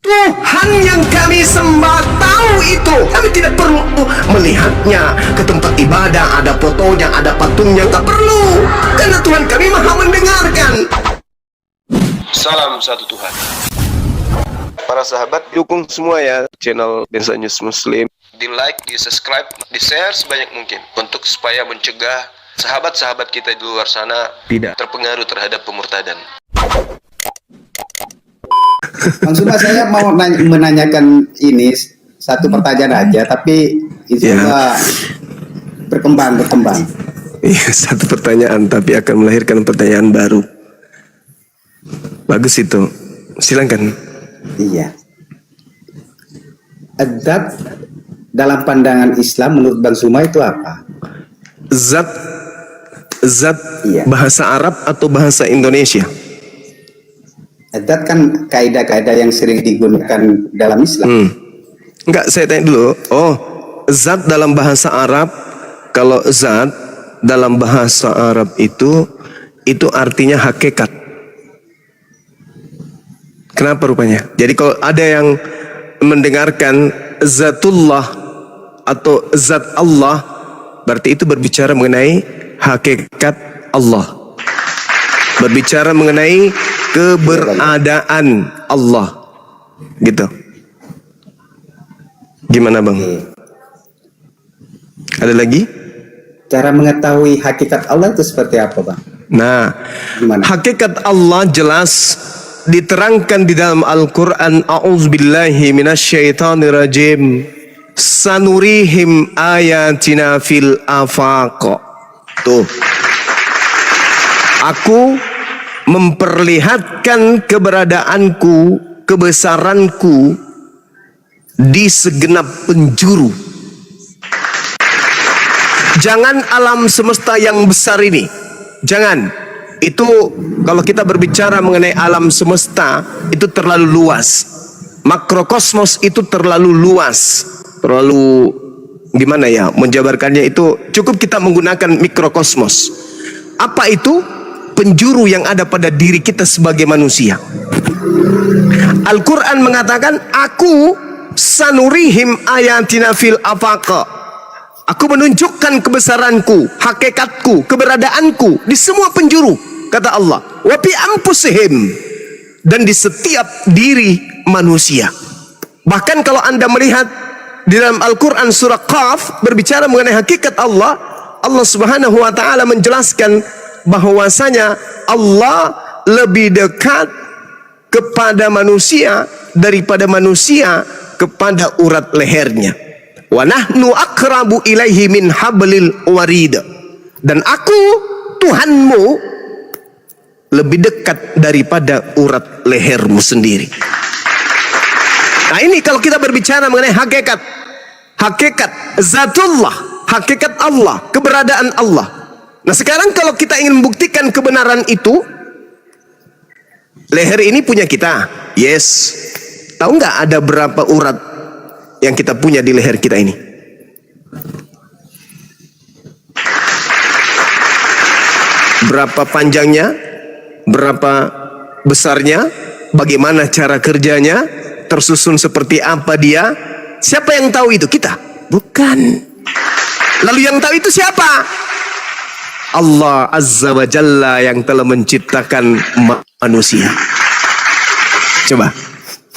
Tuhan yang kami sembah tahu itu. Kami tidak perlu melihatnya ke tempat ibadah, ada fotonya, ada patungnya, tak perlu. Karena Tuhan kami maha mendengarkan. Salam satu Tuhan. Para sahabat, dukung semua ya channel Densa News Muslim. Di like, di subscribe, di share sebanyak mungkin untuk supaya mencegah sahabat-sahabat kita di luar sana tidak terpengaruh terhadap pemurtadan. Bang Suma, saya mau menanyakan ini satu pertanyaan aja, tapi insya Allah berkembang. Iya, satu pertanyaan tapi akan melahirkan pertanyaan baru. Bagus itu. Silakan. Iya. Adzab dalam pandangan Islam menurut Bang Suma itu apa? Zat Iya. Bahasa Arab atau bahasa Indonesia? Adzab kan kaidah-kaidah yang sering digunakan dalam Islam. Enggak, saya tanya dulu. Oh, zat dalam bahasa Arab. Kalau zat dalam bahasa Arab itu artinya hakikat. Kenapa rupanya? Jadi kalau ada yang mendengarkan zatullah atau zat Allah, berarti itu berbicara mengenai hakikat Allah. Berbicara mengenai keberadaan Allah. Gitu. Gimana Bang? Ada lagi? Cara mengetahui hakikat Allah itu seperti apa, Bang? Nah, Gimana? hakikat Allah jelas diterangkan di dalam Al-Quran. A'udzubillahi minasyaitonirrajim. Sanurihim ayatina fil afaq. Tuh. Aku memperlihatkan keberadaanku, kebesaranku di segenap penjuru. Jangan alam semesta yang besar ini. Jangan. Itu kalau kita berbicara mengenai alam semesta itu terlalu luas. Makrokosmos itu terlalu luas. Terlalu gimana ya menjabarkannya itu, cukup kita menggunakan mikrokosmos. Apa itu? Penjuru yang ada pada diri kita sebagai manusia. Al-Quran mengatakan, aku sanurihim ayatina fil afaq. Aku menunjukkan kebesaranku, hakikatku, keberadaanku di semua penjuru, kata Allah. Wa fi anfusihim, dan di setiap diri manusia. Bahkan kalau Anda melihat di dalam Al-Quran surah Qaf berbicara mengenai hakikat Allah, Allah Subhanahu wa taala menjelaskan bahwasanya Allah lebih dekat kepada manusia daripada manusia kepada urat lehernya. Wa nahnu aqrabu ilaihi min hablil warid. Dan aku Tuhanmu lebih dekat daripada urat lehermu sendiri. Nah, ini kalau kita berbicara mengenai hakikat zatullah, hakikat Allah, keberadaan Allah. Nah, sekarang kalau kita ingin membuktikan kebenaran itu, leher ini punya kita. Yes. Tahu nggak ada berapa urat yang kita punya di leher kita ini? Berapa panjangnya? Berapa besarnya? Bagaimana cara kerjanya? Tersusun seperti apa dia? Siapa yang tahu itu? Kita? Bukan. Lalu yang tahu itu siapa? Allah Azza wa Jalla yang telah menciptakan manusia. Coba.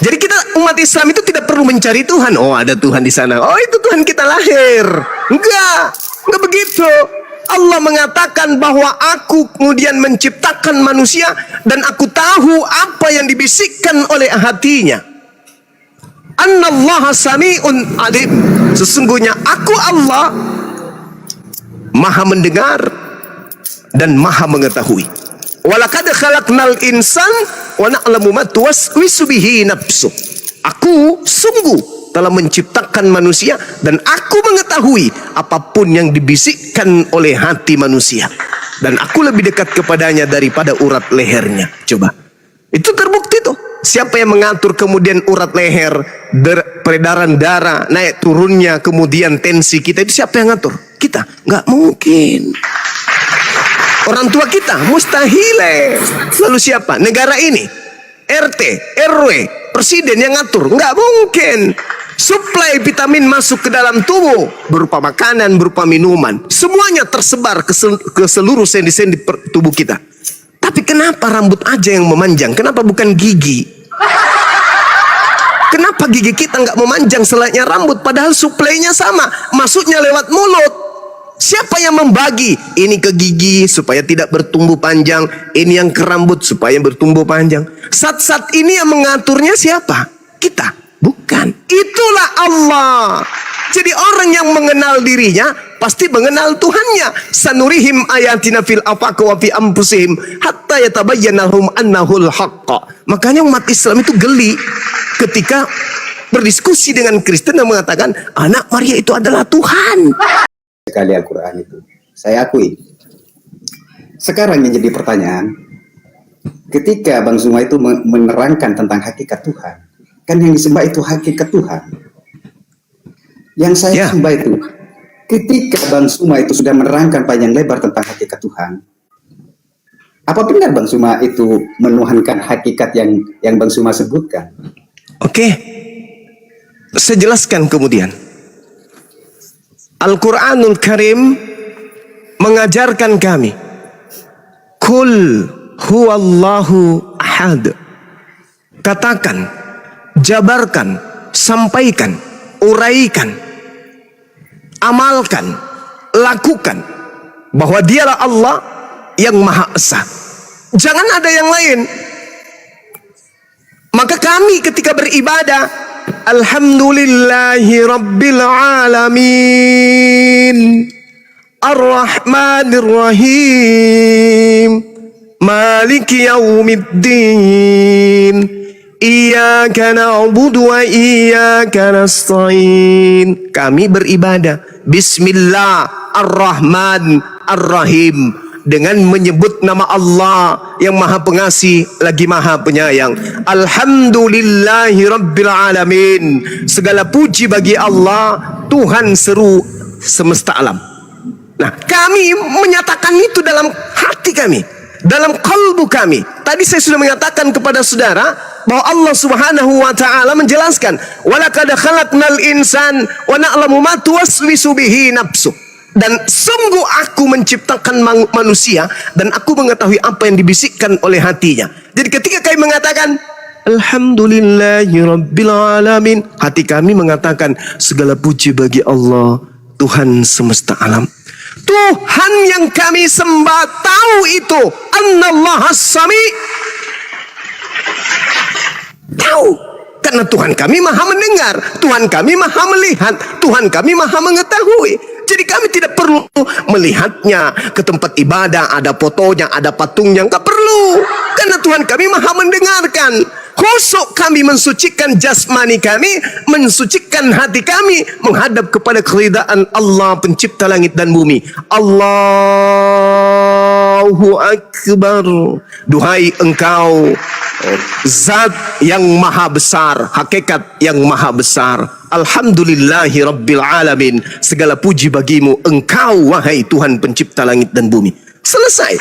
Jadi kita umat Islam itu tidak perlu mencari Tuhan. Oh, ada Tuhan di sana. Oh, itu Tuhan kita lahir. Enggak begitu. Allah mengatakan bahwa aku kemudian menciptakan manusia dan aku tahu apa yang dibisikkan oleh hatinya. Annallaha sami'un alim. Sesungguhnya aku Allah maha mendengar dan maha mengetahui. Walaqad khalaqnal insan wa na'lamu ma tuwaswisu bihi nafsu. Aku sungguh telah menciptakan manusia dan aku mengetahui apapun yang dibisikkan oleh hati manusia, dan aku lebih dekat kepadanya daripada urat lehernya. Coba. Itu terbukti tuh. Siapa yang mengatur kemudian urat leher, peredaran darah, naik turunnya, kemudian tensi kita, itu siapa yang ngatur? Kita. Nggak mungkin. Orang tua kita mustahil. Lalu siapa? Negara ini. RT, RW, presiden yang ngatur. Nggak mungkin. Suplai vitamin masuk ke dalam tubuh berupa makanan, berupa minuman. Semuanya tersebar ke seluruh sendi-sendi tubuh kita. Tapi kenapa rambut aja yang memanjang? Kenapa bukan gigi? Kenapa gigi kita nggak memanjang selainnya rambut? Padahal suplainya sama, masuknya lewat mulut. Siapa yang membagi? Ini ke gigi supaya tidak bertumbuh panjang, ini yang ke rambut supaya bertumbuh panjang. Zat-zat ini yang mengaturnya siapa? Kita, bukan. Itulah Allah. Jadi orang yang mengenal dirinya pasti mengenal Tuhannya. Sanurihim ayatina fil afaqi wa fi anfusihim hatta yatabayyana lahum annahul haqq. Makanya umat Islam itu geli ketika berdiskusi dengan Kristen yang mengatakan anak Maria itu adalah Tuhan. Sekali Al-Quran itu, saya akui. Sekarang yang jadi pertanyaan, ketika Bang Zuma itu menerangkan tentang hakikat Tuhan, kan yang disembah itu hakikat Tuhan. Yang saya sembah itu, ketika Bang Zuma itu sudah menerangkan panjang lebar tentang hakikat Tuhan, apa benar Bang Zuma itu menuhankan hakikat yang Bang Zuma sebutkan? Oke, saya jelaskan kemudian. Al-Quranul Karim mengajarkan kami, Kul huwallahu ahad. Katakan, jabarkan, sampaikan, uraikan, amalkan, lakukan bahwa dialah Allah yang Maha Esa. Jangan ada yang lain. Maka kami ketika beribadah, Alhamdulillahi Rabbil Alamin, Ar-Rahmanir Rahim, Maliki Yaumiddin, Iyyaka na'budu wa iyyaka nasta'in. Kami beribadah Bismillah Ar-Rahman Ar-Rahim, dengan menyebut nama Allah yang Maha Pengasih lagi Maha Penyayang. Alhamdulillahi Rabbil Alamin. Segala puji bagi Allah, Tuhan seru semesta alam. Nah, kami menyatakan itu dalam hati kami, dalam kalbu kami. Tadi saya sudah mengatakan kepada saudara bahwa Allah Subhanahu wa taala menjelaskan, "Walaqad khalaqnal insan wa na'lamu ma tuwaswisu bihi nafsuh." Dan sungguh aku menciptakan manusia dan aku mengetahui apa yang dibisikkan oleh hatinya. Jadi ketika kami mengatakan Alhamdulillahi Rabbil Alamin, hati kami mengatakan segala puji bagi Allah, Tuhan semesta alam. Tuhan yang kami sembah tahu itu, Annallahu As-Sami. Tahu, karena Tuhan kami maha mendengar, Tuhan kami maha melihat, Tuhan kami maha mengetahui. Jadi kami tidak perlu melihatnya ke tempat ibadah, ada fotonya, ada patungnya, nggak perlu. Karena Tuhan kami maha mendengarkan. Khusyuk kami mensucikan jasmani kami, mensucikan hati kami, menghadap kepada keridaan Allah pencipta langit dan bumi. Allahu Akbar. Duhai engkau, Zat yang maha besar, hakikat yang maha besar. Alhamdulillahi Rabbil Alamin. Segala puji bagimu, engkau wahai Tuhan pencipta langit dan bumi. Selesai.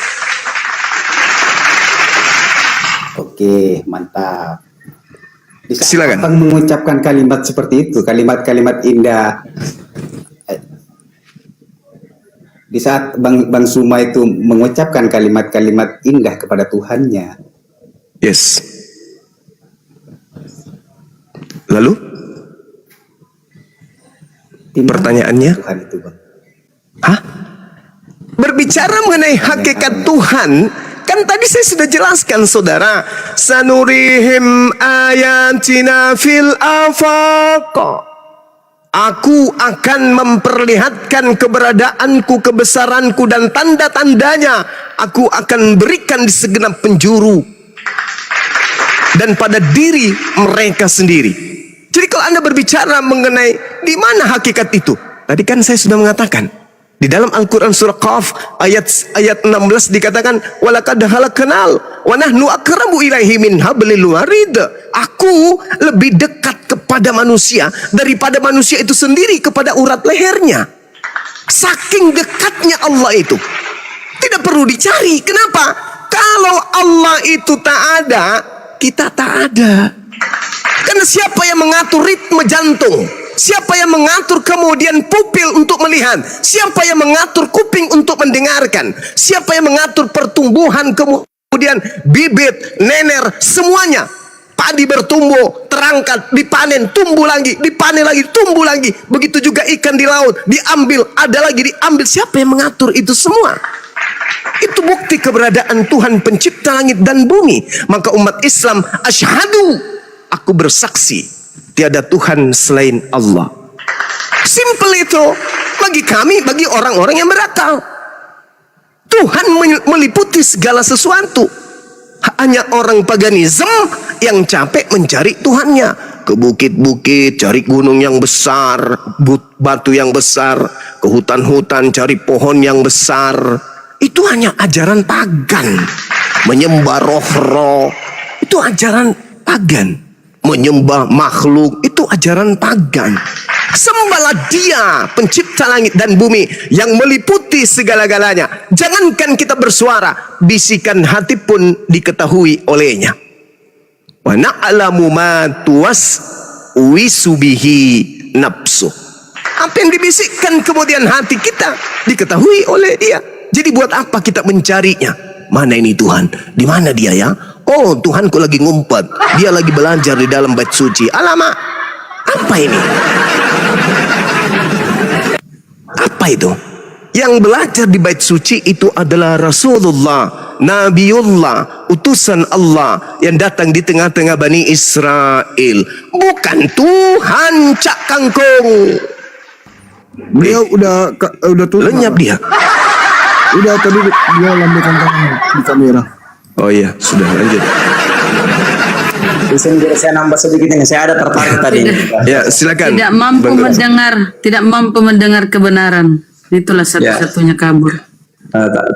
Oke, mantap. Silakan. Abang mengucapkan kalimat seperti itu, kalimat-kalimat indah. Di saat Bang Zuma itu mengucapkan kalimat-kalimat indah kepada Tuhannya. Yes. Lalu? Pertanyaannya? Tuhan itu, Bang. Hah? Berbicara mengenai hakikat Tuhan, kan tadi saya sudah jelaskan saudara, sanurihim ayatina fil afaq. Aku akan memperlihatkan keberadaanku, kebesaranku dan tanda-tandanya. Aku akan berikan di segenap penjuru dan pada diri mereka sendiri. Jadi kalau Anda berbicara mengenai di mana hakikat itu, tadi kan saya sudah mengatakan di dalam Al-Quran surah Qaf ayat 16 dikatakan walaqad khalaqnal wa nahnu aqrabu ilaihi min hablil warid. Aku lebih dekat kepada manusia daripada manusia itu sendiri kepada urat lehernya. Saking dekatnya Allah itu. Tidak perlu dicari. Kenapa? Kalau Allah itu tak ada, Kita tak ada. Karena siapa yang mengatur ritme jantung? Siapa yang mengatur kemudian pupil untuk melihat? Siapa yang mengatur kuping untuk mendengarkan? Siapa yang mengatur pertumbuhan kemudian bibit, nener, semuanya? Padi bertumbuh, terangkat, dipanen, tumbuh lagi, dipanen lagi, tumbuh lagi. Begitu juga ikan di laut, diambil, ada lagi diambil. Siapa yang mengatur itu semua? Itu bukti keberadaan Tuhan pencipta langit dan bumi. Maka umat Islam, asyhadu, aku bersaksi, tiada Tuhan selain Allah. Simple itu. Bagi kami, bagi orang-orang yang berakal. Tuhan meliputi segala sesuatu. Hanya orang paganisme yang capek mencari Tuhannya. Ke bukit-bukit cari gunung yang besar, batu yang besar, ke hutan-hutan cari pohon yang besar. Itu hanya ajaran pagan. Menyembah roh-roh itu ajaran pagan. Menyembah makhluk itu ajaran pagan. Sembahlah Dia pencipta langit dan bumi yang meliputi segala-galanya. Jangankan kita bersuara, bisikan hati pun diketahui olehnya. Wa na'lamu ma tuwaswisu bihi nafsu. Apa yang dibisikkan kemudian hati kita diketahui oleh Dia. Jadi buat apa kita mencarinya? Mana ini Tuhan? Di mana Dia ya? Oh, Tuhanku lagi ngumpet. Dia lagi belajar di dalam bait suci. Alamak, apa ini? Apa itu? Yang belajar di bait suci itu adalah Rasulullah, Nabiullah, utusan Allah yang datang di tengah-tengah Bani Israel. Bukan Tuhan Cak Kangkung. Beliau udah tuh Lenyap dia. udah tadi dia lambaikan tangan di kamera. Oh iya, sudah lanjut. Saya nambah sedikit ini, saya ada tertarik tadi. Ya, silakan. Tidak mampu mendengar kebenaran. Itulah satu-satunya kabur.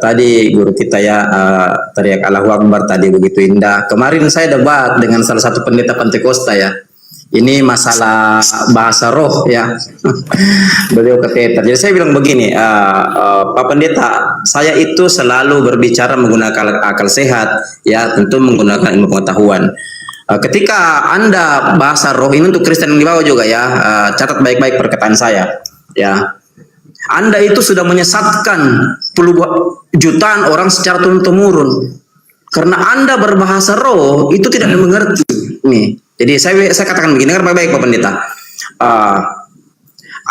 Tadi guru kita ya teriak Allahu Akbar tadi begitu indah. Kemarin saya debat dengan salah satu pendeta Pantekosta ya. Ini masalah bahasa roh ya. Beliau keteter. Jadi saya bilang begini, Pak Pendeta, saya itu selalu berbicara menggunakan akal sehat ya, tentu menggunakan ilmu pengetahuan. Ketika Anda bahasa roh ini untuk Kristen yang di bawah juga ya, catat baik-baik perkataan saya ya. Anda itu sudah menyesatkan jutaan orang secara turun-temurun. Karena Anda berbahasa roh itu tidak dimengerti. Nih, jadi saya katakan begini, dengar baik-baik Pak Pendeta.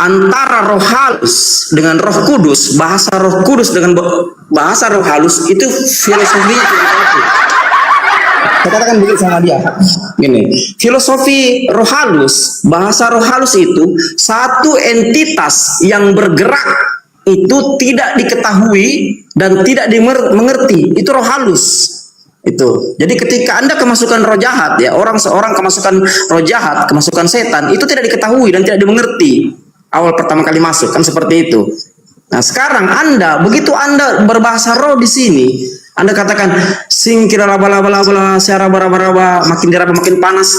Antara roh halus dengan roh kudus, bahasa roh kudus dengan bahasa roh halus itu filosofinya tidak satu. Saya katakan begini sama dia. Gini, filosofi roh halus, bahasa roh halus itu satu entitas yang bergerak itu tidak diketahui dan tidak dimengerti. Itu roh halus. Itu. Jadi ketika Anda kemasukan roh jahat ya, seorang kemasukan roh jahat, kemasukan setan, itu tidak diketahui dan tidak dimengerti. Awal pertama kali masuk kan seperti itu. Nah, sekarang begitu Anda berbahasa roh di sini, Anda katakan singkira laba seara baraba makin diraba makin panas.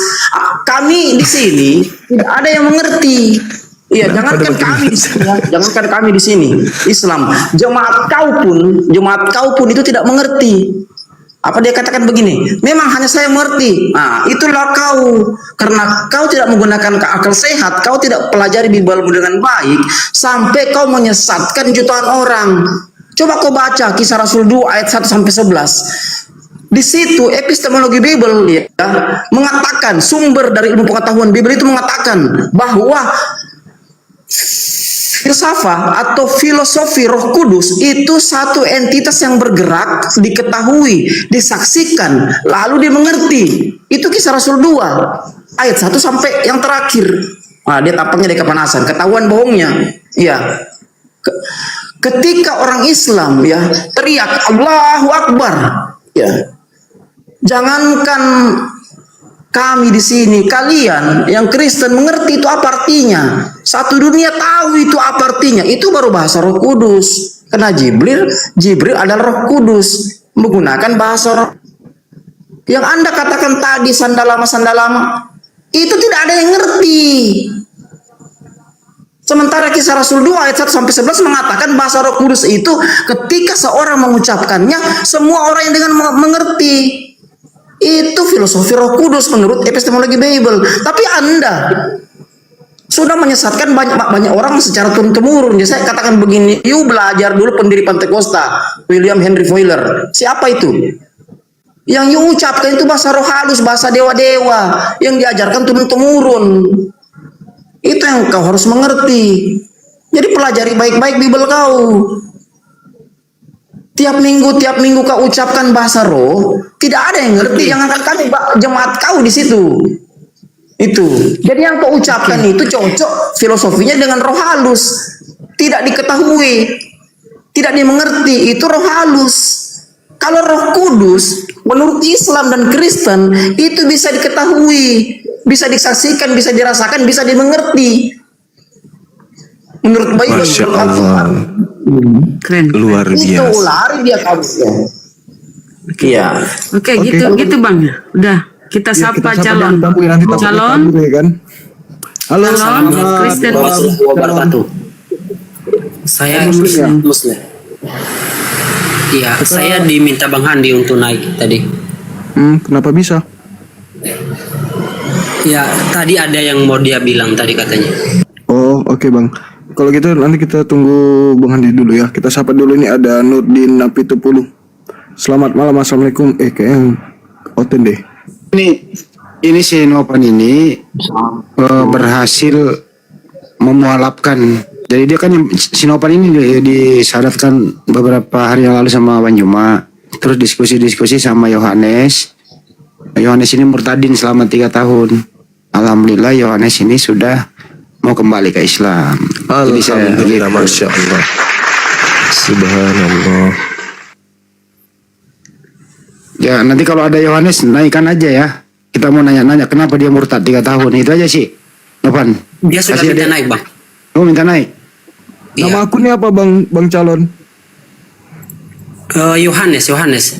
Kami di sini tidak ada yang mengerti. Iya, jangankan kami di sini ya, jangankan kami di sini Islam, jemaat kau pun itu tidak mengerti. Apa dia katakan begini? Memang hanya saya mengerti. Nah, itulah kau. Karena kau tidak menggunakan akal sehat, kau tidak pelajari Bible dengan baik, sampai kau menyesatkan jutaan orang. Coba kau baca Kisah Rasul 2 ayat 1 sampai 11. Di situ epistemologi Bible ya, mengatakan, sumber dari ilmu pengetahuan Bible itu mengatakan bahwa filsafat atau filosofi Roh Kudus itu satu entitas yang bergerak, diketahui, disaksikan, lalu dimengerti. Itu Kisah Rasul 2 ayat 1 sampai yang terakhir. Nah, dia tampaknya dia kepanasan, ketahuan bohongnya. Iya. Ketika orang Islam ya teriak Allahu Akbar, ya. Jangankan kami di sini, kalian yang Kristen mengerti itu apa artinya. Satu dunia tahu itu apa artinya. Itu baru bahasa Roh Kudus. Karena Jibril adalah Roh Kudus, menggunakan bahasa roh. Yang Anda katakan tadi sandalama itu tidak ada yang ngerti. Sementara Kisah Rasul 2 ayat 1 sampai 11 mengatakan bahasa Roh Kudus itu ketika seorang mengucapkannya, semua orang yang dengan mengerti. Itu filosofi Roh Kudus menurut epistemologi Bible. Tapi Anda sudah menyesatkan banyak orang secara turun-temurun. Jadi saya katakan begini, you belajar dulu pendiri Pentakosta, William Henry Fowler. Siapa itu? Yang you ucapkan itu bahasa roh halus, bahasa dewa-dewa yang diajarkan turun-temurun. Itu yang kau harus mengerti. Jadi pelajari baik-baik Bible kau. Tiap minggu kau ucapkan bahasa roh, tidak ada yang ngerti. Jangan kami jemaat kau di situ. Itu. Jadi yang kau ucapkan itu cocok filosofinya dengan roh halus. Tidak diketahui, tidak dimengerti, itu roh halus. Kalau Roh Kudus menurut Islam dan Kristen itu bisa diketahui, bisa disaksikan, bisa dirasakan, bisa dimengerti. Menurut Bible, Masya Allah. Keren. Luar itu biasa. lari dia kabur. Iya. Oke, gitu Bang. Udah, kita Ya, sapa kita calon. dulu, tamu, nanti tamu Calon. tamu ya kan. Halo, Calon, selamat Kristen. malam. Warahmatullahi wabarakatuh. Saya Muslim. Muslim. Iya, saya diminta Bang Handi untuk naik tadi. Kenapa bisa? Ya, tadi ada yang mau dia bilang tadi katanya. Oh, oke Bang. Kalau gitu nanti kita tunggu Bang Handi dulu ya. Kita sapa dulu, ini ada Nurdin Napitupulu. Selamat malam, assalamualaikum. Kayaknya oten deh. Ini si Nopan ini berhasil memualafkan. Jadi dia kan si Nopan ini disyaratkan beberapa hari yang lalu sama Wan Juma. Terus diskusi-diskusi sama Yohanes. Yohanes ini murtadin selama 3 tahun. Alhamdulillah Yohanes ini sudah mau kembali ke Islam. Jadi saya Alhamdulillah, Masya Allah. Subhanallah. ya nanti kalau ada Yohanes naikkan aja ya. Kita mau nanya-nanya kenapa dia murtad 3 tahun. Itu aja sih. Nopan. Dia sudah Kasih minta dia. naik, Bang. Oh minta naik. Nama Iya. akunnya apa Bang calon? Yohanes,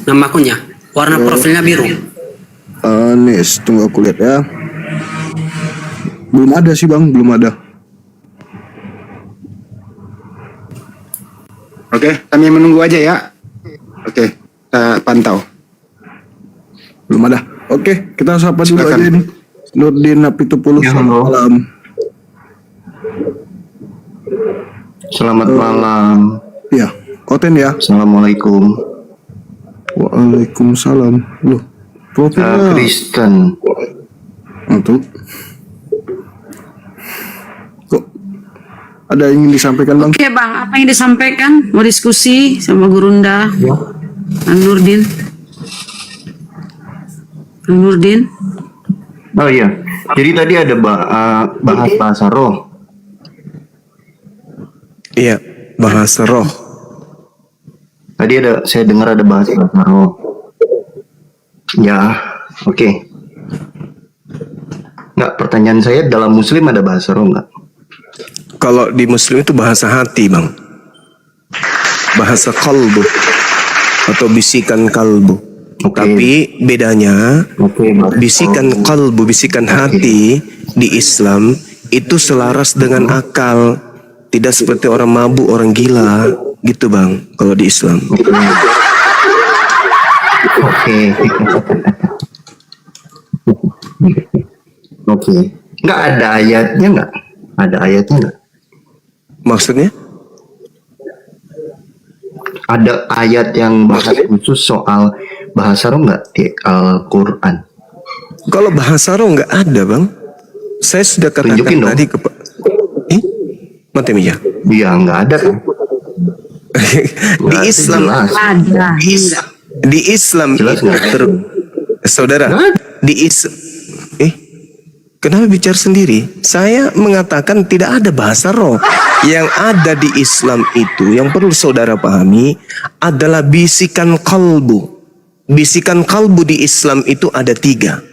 nama akunnya. Warna profilnya biru. Nis, tunggu aku lihat ya. Belum ada sih Bang, belum ada. Oke, kami menunggu aja ya. Oke, kita pantau. Belum ada. Oke, kita sapa dulu Silakan. aja ini. Nurdin Napitupulu. Selamat malam. Selamat malam. Ya, Oten ya. Assalamualaikum. Waalaikumsalam. Loh, profilnya Kristen. untuk kok ada yang ingin disampaikan Bang? Oke Bang, apa yang disampaikan? Mau diskusi sama Gurunda? Bang Nurdin. Bang Nurdin. Oh iya. Jadi tadi ada bahas bahasa roh. Iya, bahasa roh. Tadi saya dengar ada bahasa roh. Ya, oke. Nggak, pertanyaan saya, dalam Muslim ada bahasa roh nggak? Kalau di Muslim itu bahasa hati, Bang. Bahasa kalbu atau bisikan kalbu. Oke. Tapi bedanya Oke, bisikan kalbu, bisikan hati di Islam itu selaras dengan akal. Tidak seperti orang mabuk, orang gila, gitu Bang. Kalau di Islam. Oke. Oke. Nggak ada ayatnya nggak? Ada ayatnya nggak? Maksudnya? Ada ayat yang bahas khusus soal bahasa roh nggak di Al-Quran? Kalau bahasa roh nggak ada Bang. Saya sudah katakan Tunjukin dong. tadi mati Mija. Iya, nggak ada kan? Di Islam Ada. di Islam Jelas itu nggak? saudara di kenapa bicara sendiri? Saya mengatakan tidak ada bahasa roh. Yang ada di Islam itu yang perlu saudara pahami adalah bisikan kalbu. Bisikan kalbu di Islam itu ada 3.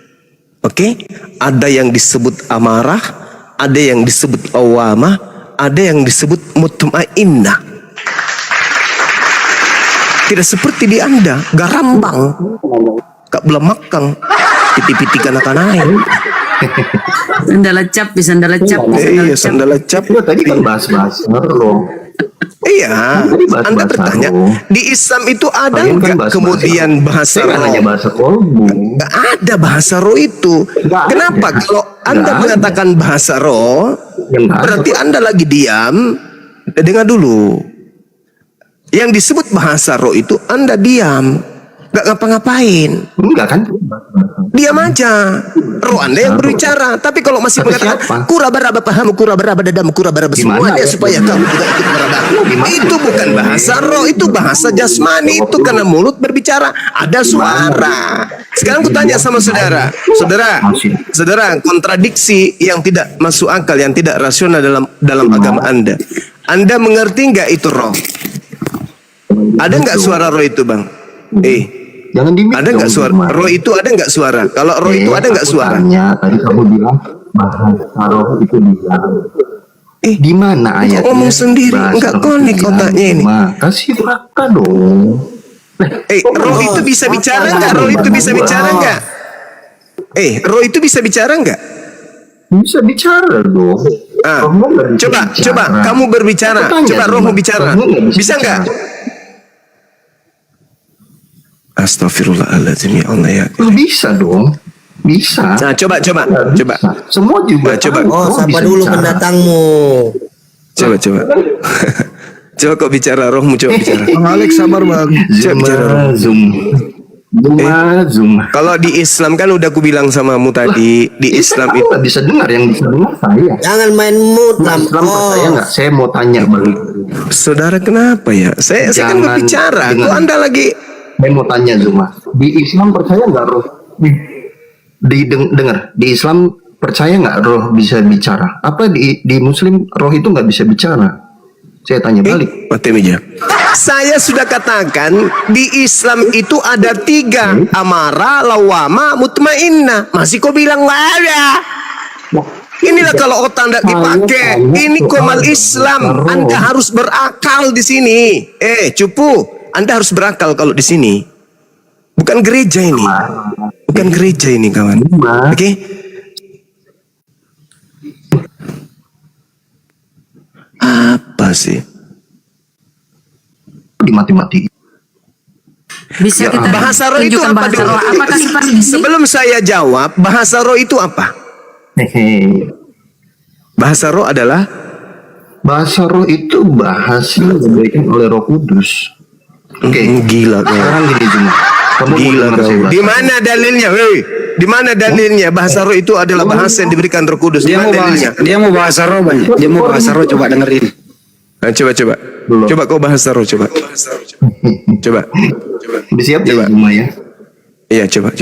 Oke? Ada yang disebut amarah, ada yang disebut awamah, ada yang disebut mutmainnah. Tidak seperti di Anda, garambang, kak belamakang, piti-piti kanak-kanain. Sandal lecap, sandal lecap. Iya, sandal lecap. Itu tadi kan bahas-bahas roh. Iya, Tadi bahas Anda bahasa bertanya, roh. di Islam itu ada Kalian kan nggak bahas kemudian bahasa Saya nggak roh? nanya bahasa kolbu. Nggak ada bahasa roh itu. Nggak Kenapa? ada. Kalau Anda Nggak mengatakan bahasa roh, Yang nggak ada. berarti Anda lagi diam. Dengar dulu. Yang disebut bahasa roh itu Anda diam, nggak ngapa-ngapain. Enggak kan? Diam aja. Roh Anda yang berbicara. Tapi kalau masih Tapi mengatakan siapa? kurabaraba pahamu, kurabaraba dadamu, kurabaraba Gimana semuanya ya? supaya kamu juga ikut meraba. Gimana? Itu bukan bahasa roh, itu bahasa jasmani. Itu karena mulut berbicara, ada suara. Sekarang aku tanya sama saudara, saudara, kontradiksi yang tidak masuk akal, yang tidak rasional dalam agama Anda. Anda mengerti nggak itu roh? Ada nggak suara roh itu, Bang? Jangan dimik Ada nggak dong, suara? Zuma. Roh itu ada nggak suara? Kalau roh itu ada nggak Aku suara? tanya, tadi kamu bilang bahasa roh itu diam. Di mana ayatnya? ngomong sendiri, Bahasa nggak roh konek itu diam. otaknya ini. Kasih raka dong. Roh itu bisa bicara nggak? Roh itu bisa bicara nggak? Roh itu bisa bicara nggak? Bisa bicara dong. Rohmu nggak bisa Coba, bicara. kamu berbicara. Aku tanya, Coba Zuma. rohmu bicara. Rohmu nggak Bisa nggak? Astagfirullahaladzim, ya Allah ya. Lu bisa dong. Bisa. Nah, coba. Bisa. Semua juga. Nah, coba. tahu, Oh, roh sapa bisa dulu bicara. pendatangmu. Coba. Coba kok bicara, rohmu coba bicara. Bang Alex sabar bang. Coba bicara roh. Zoom. Kalau di Islam kan udah aku bilang samamu tadi, di Islam Kamu itu nggak bisa dengar, yang bisa dengar saya. Jangan main mood lam. Islam percaya nggak? Saya mau tanya balik. saudara kenapa ya? Saya kan Jangan berbicara, kok dengar. Anda lagi Saya mau tanya Zuma. Di Islam percaya nggak roh? Dengar. Di Islam percaya nggak roh bisa bicara? Apa di Muslim roh itu nggak bisa bicara? Saya tanya balik. mati meja. Saya sudah katakan di Islam itu ada 3, amara, lawama, mutmainnah. Masih kau bilang nggak ada? Inilah kalau otak tidak dipakai. Ini komal Islam. Anda harus berakal di sini. Cupu. Anda harus berakal kalau di sini. Bukan gereja ini. Bukan gereja ini, kawan. Oke? Apa sih? Dimati-mati. Bisa kita Bahasa roh itu tunjukkan apa bahasa dulu? roh? Apakah seperti ini? Sebelum saya jawab, bahasa roh itu apa? Bahasa roh adalah Bahasa roh itu bahasa yang diberikan oleh Roh Kudus. Oke. Gila kau. Sekarang gini Zuma. Kamu Gila mau dengar kau. saya bahasa Di mana dalilnya? Woi, di mana dalilnya? Bahasa roh itu adalah bahasa yang diberikan Roh Kudus. Di mana dalilnya? Dia mau bahasa roh banyak. Dia mau bahasa roh, coba dengerin. Nah, coba. Belum. Coba kau bahasa roh, coba. Coba. Udah siap ya Coba. Zuma ya? Iya, coba.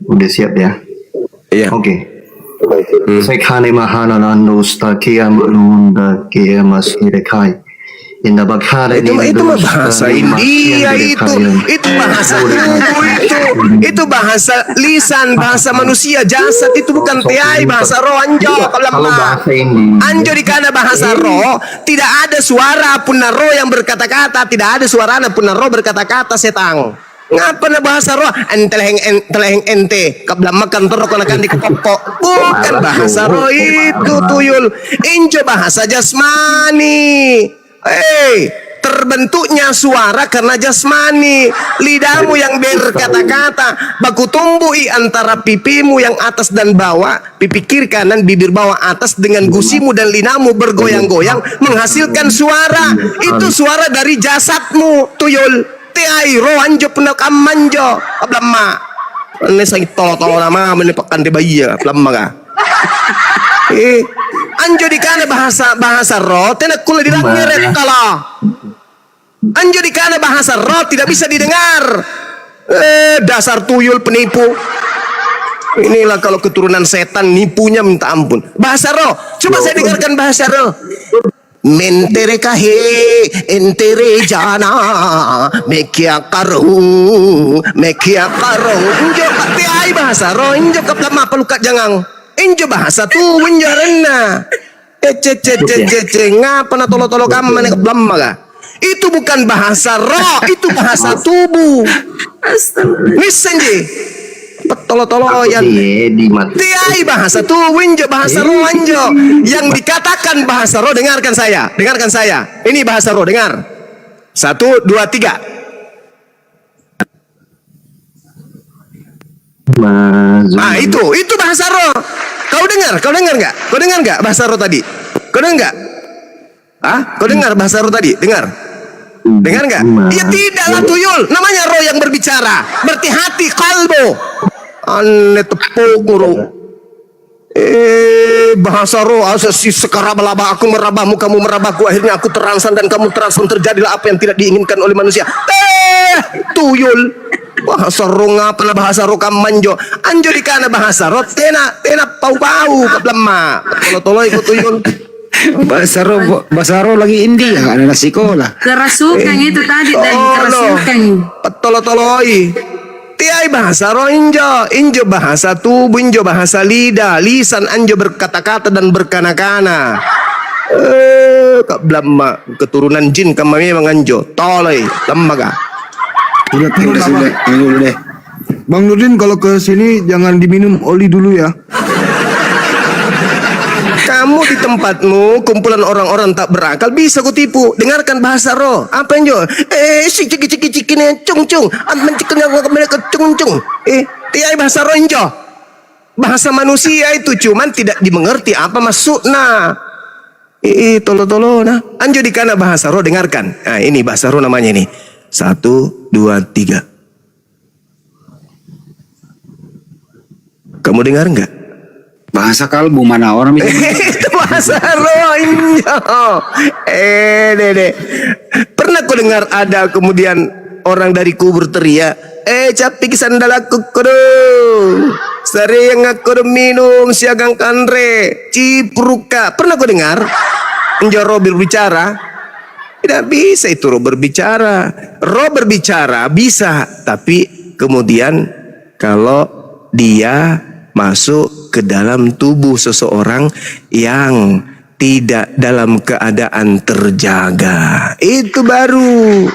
Udah siap ya? Iya. Oke. Sekhane mahana lando stakia malunda kia mashirekai. Indah bakhara Itu mah bahasa India itu bahasa tubuh itu bahasa lisan, bahasa manusia, jasad itu bukan tiai bahasa roh anjo. Kalau bahasa ini Anjo di kana bahasa roh tidak ada suara pun roh yang berkata-kata, tidak ada suara pun roh berkata-kata setang. Ngapa na bahasa roh? Enteleheng ente kabla makan terok akan di kepokok. Bukan bahasa roh itu tuyul. Injo bahasa jasmani. Terbentuknya suara karena jasmani. Lidahmu yang berkata-kata baku tumbui antara pipimu yang atas dan bawah, pipi kiri kanan, bibir bawah atas dengan gusimu dan lidahmu bergoyang-goyang menghasilkan suara. Itu suara dari jasadmu, tuyul. Tiai roanjo puna kamanjo ablama. Ane sakit tolo-tolo nama menipakan di bayi ya, ablama ka. Anjo di kana bahasa roh, tenak kula dirangnya kala. Anjo di kana bahasa roh tidak bisa didengar. Dasar tuyul penipu. Inilah kalau keturunan setan nipunya minta ampun. Bahasa roh, coba saya dengarkan bahasa roh. Mentere kahe entere jana mekia karu injo pati ai bahasa roh injo kaplama peluka jangang injo bahasa tu menjarena ngapa na tolo-tolo kamane kaplama ka itu bukan bahasa roh, itu bahasa tubuh. Misanji petolo-toloyan. di mati. Tiai bahasa tuh winjo bahasa roh anjo. Yang dikatakan bahasa roh, dengarkan saya. Dengarkan saya. Ini bahasa roh, dengar. 1, 2, 3. Ah, itu bahasa roh. Kau dengar nggak? Kau dengar nggak bahasa roh tadi? Kau dengar nggak? Kau dengar bahasa roh tadi? Dengar nggak? Ya tidaklah tuyul. Namanya roh yang berbicara. Berarti hati, kalbo. Aneh tepuk roh. Bahasa roh asasi sekarang melabah aku merabahmu, kamu merabahku, akhirnya aku terangsang dan kamu terangsang, terjadilah apa yang tidak diinginkan oleh manusia. Tuyul. Bahasa roh ngapa bahasa roh kamanjo anjo di kana bahasa roh tena pau-pau kablama tolo-tolo ikut tuyul. Bahasa roh lagi India nggak ada sekolah. Kerasukan itu tadi dan kerasukan. Petolo-toloi. Tiai bahasa roh injo bahasa tubuh, injo bahasa lidah, lisan anjo berkata-kata dan berkana-kana. Kablama keturunan jin kami memang anjo toloi lembaga. Udah deh. Bang Nurdin kalau ke sini jangan diminum oli dulu ya. Kamu di tempatmu kumpulan orang-orang tak berakal bisa ku tipu. Dengarkan bahasa roh. Apa yang si ciki-ciki-cikine cung-cung. Menciknya mereka cung-cung. Tiai bahasa roh injo. Bahasa manusia itu cuman tidak dimengerti apa maksudnya. Tolo-tolo nah. Anjo di kana bahasa roh, dengarkan. Nah, ini bahasa roh namanya ini. 1, 2, 3. Kamu dengar nggak? Bahasa kalbu mana orang bisa? Itu bahasa roh injo. Dede. Pernah kau dengar ada kemudian orang dari kubur teriak, capik sandalaku kudu. Sering aku minum siagang kanre, cipruka. Pernah kau dengar? Injo roh berbicara? Tidak bisa itu roh berbicara. Roh berbicara bisa, tapi kemudian kalau dia masuk ke dalam tubuh seseorang yang tidak dalam keadaan terjaga, itu baru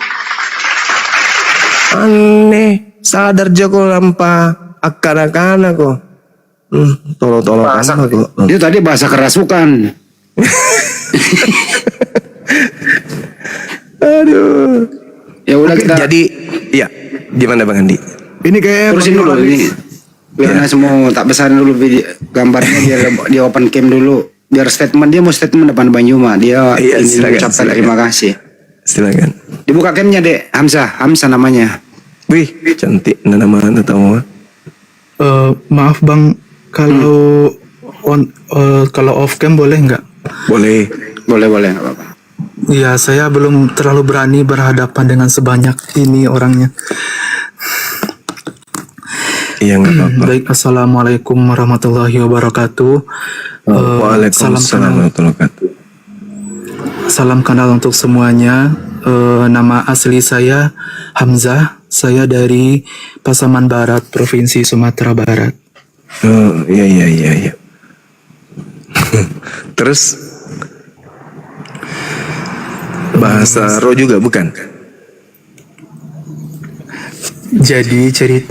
aneh. Sadar jago lampa akan-akan aku. Tolong aku. Itu tadi bahasa kerasukan. Aduh. Ya udah kita. Jadi, ya gimana Bang Andi? Ini kayak Terusin dulu ini. Biar semua tak besarin dulu video gambarnya biar dia open cam dulu. Biar statement dia mau statement depan Bang Juma. Dia ingin mengucapkan terima kasih. Silakan. Dibuka camnya Dek. Hamzah namanya. Wih, cantik nama tahu. Maaf Bang, kalau kalau off cam boleh nggak? Boleh Nggak apa-apa. Iya, saya belum terlalu berani berhadapan dengan sebanyak ini orangnya. Iya nggak apa-apa. Baik, assalamualaikum warahmatullahi wabarakatuh. Waalaikumsalam warahmatullahi wabarakatuh. Salam kenal untuk semuanya. Nama asli saya Hamzah. Saya dari Pasaman Barat, Provinsi Sumatera Barat. Oh, iya. Terus bahasa roh juga bukan? Jadi 3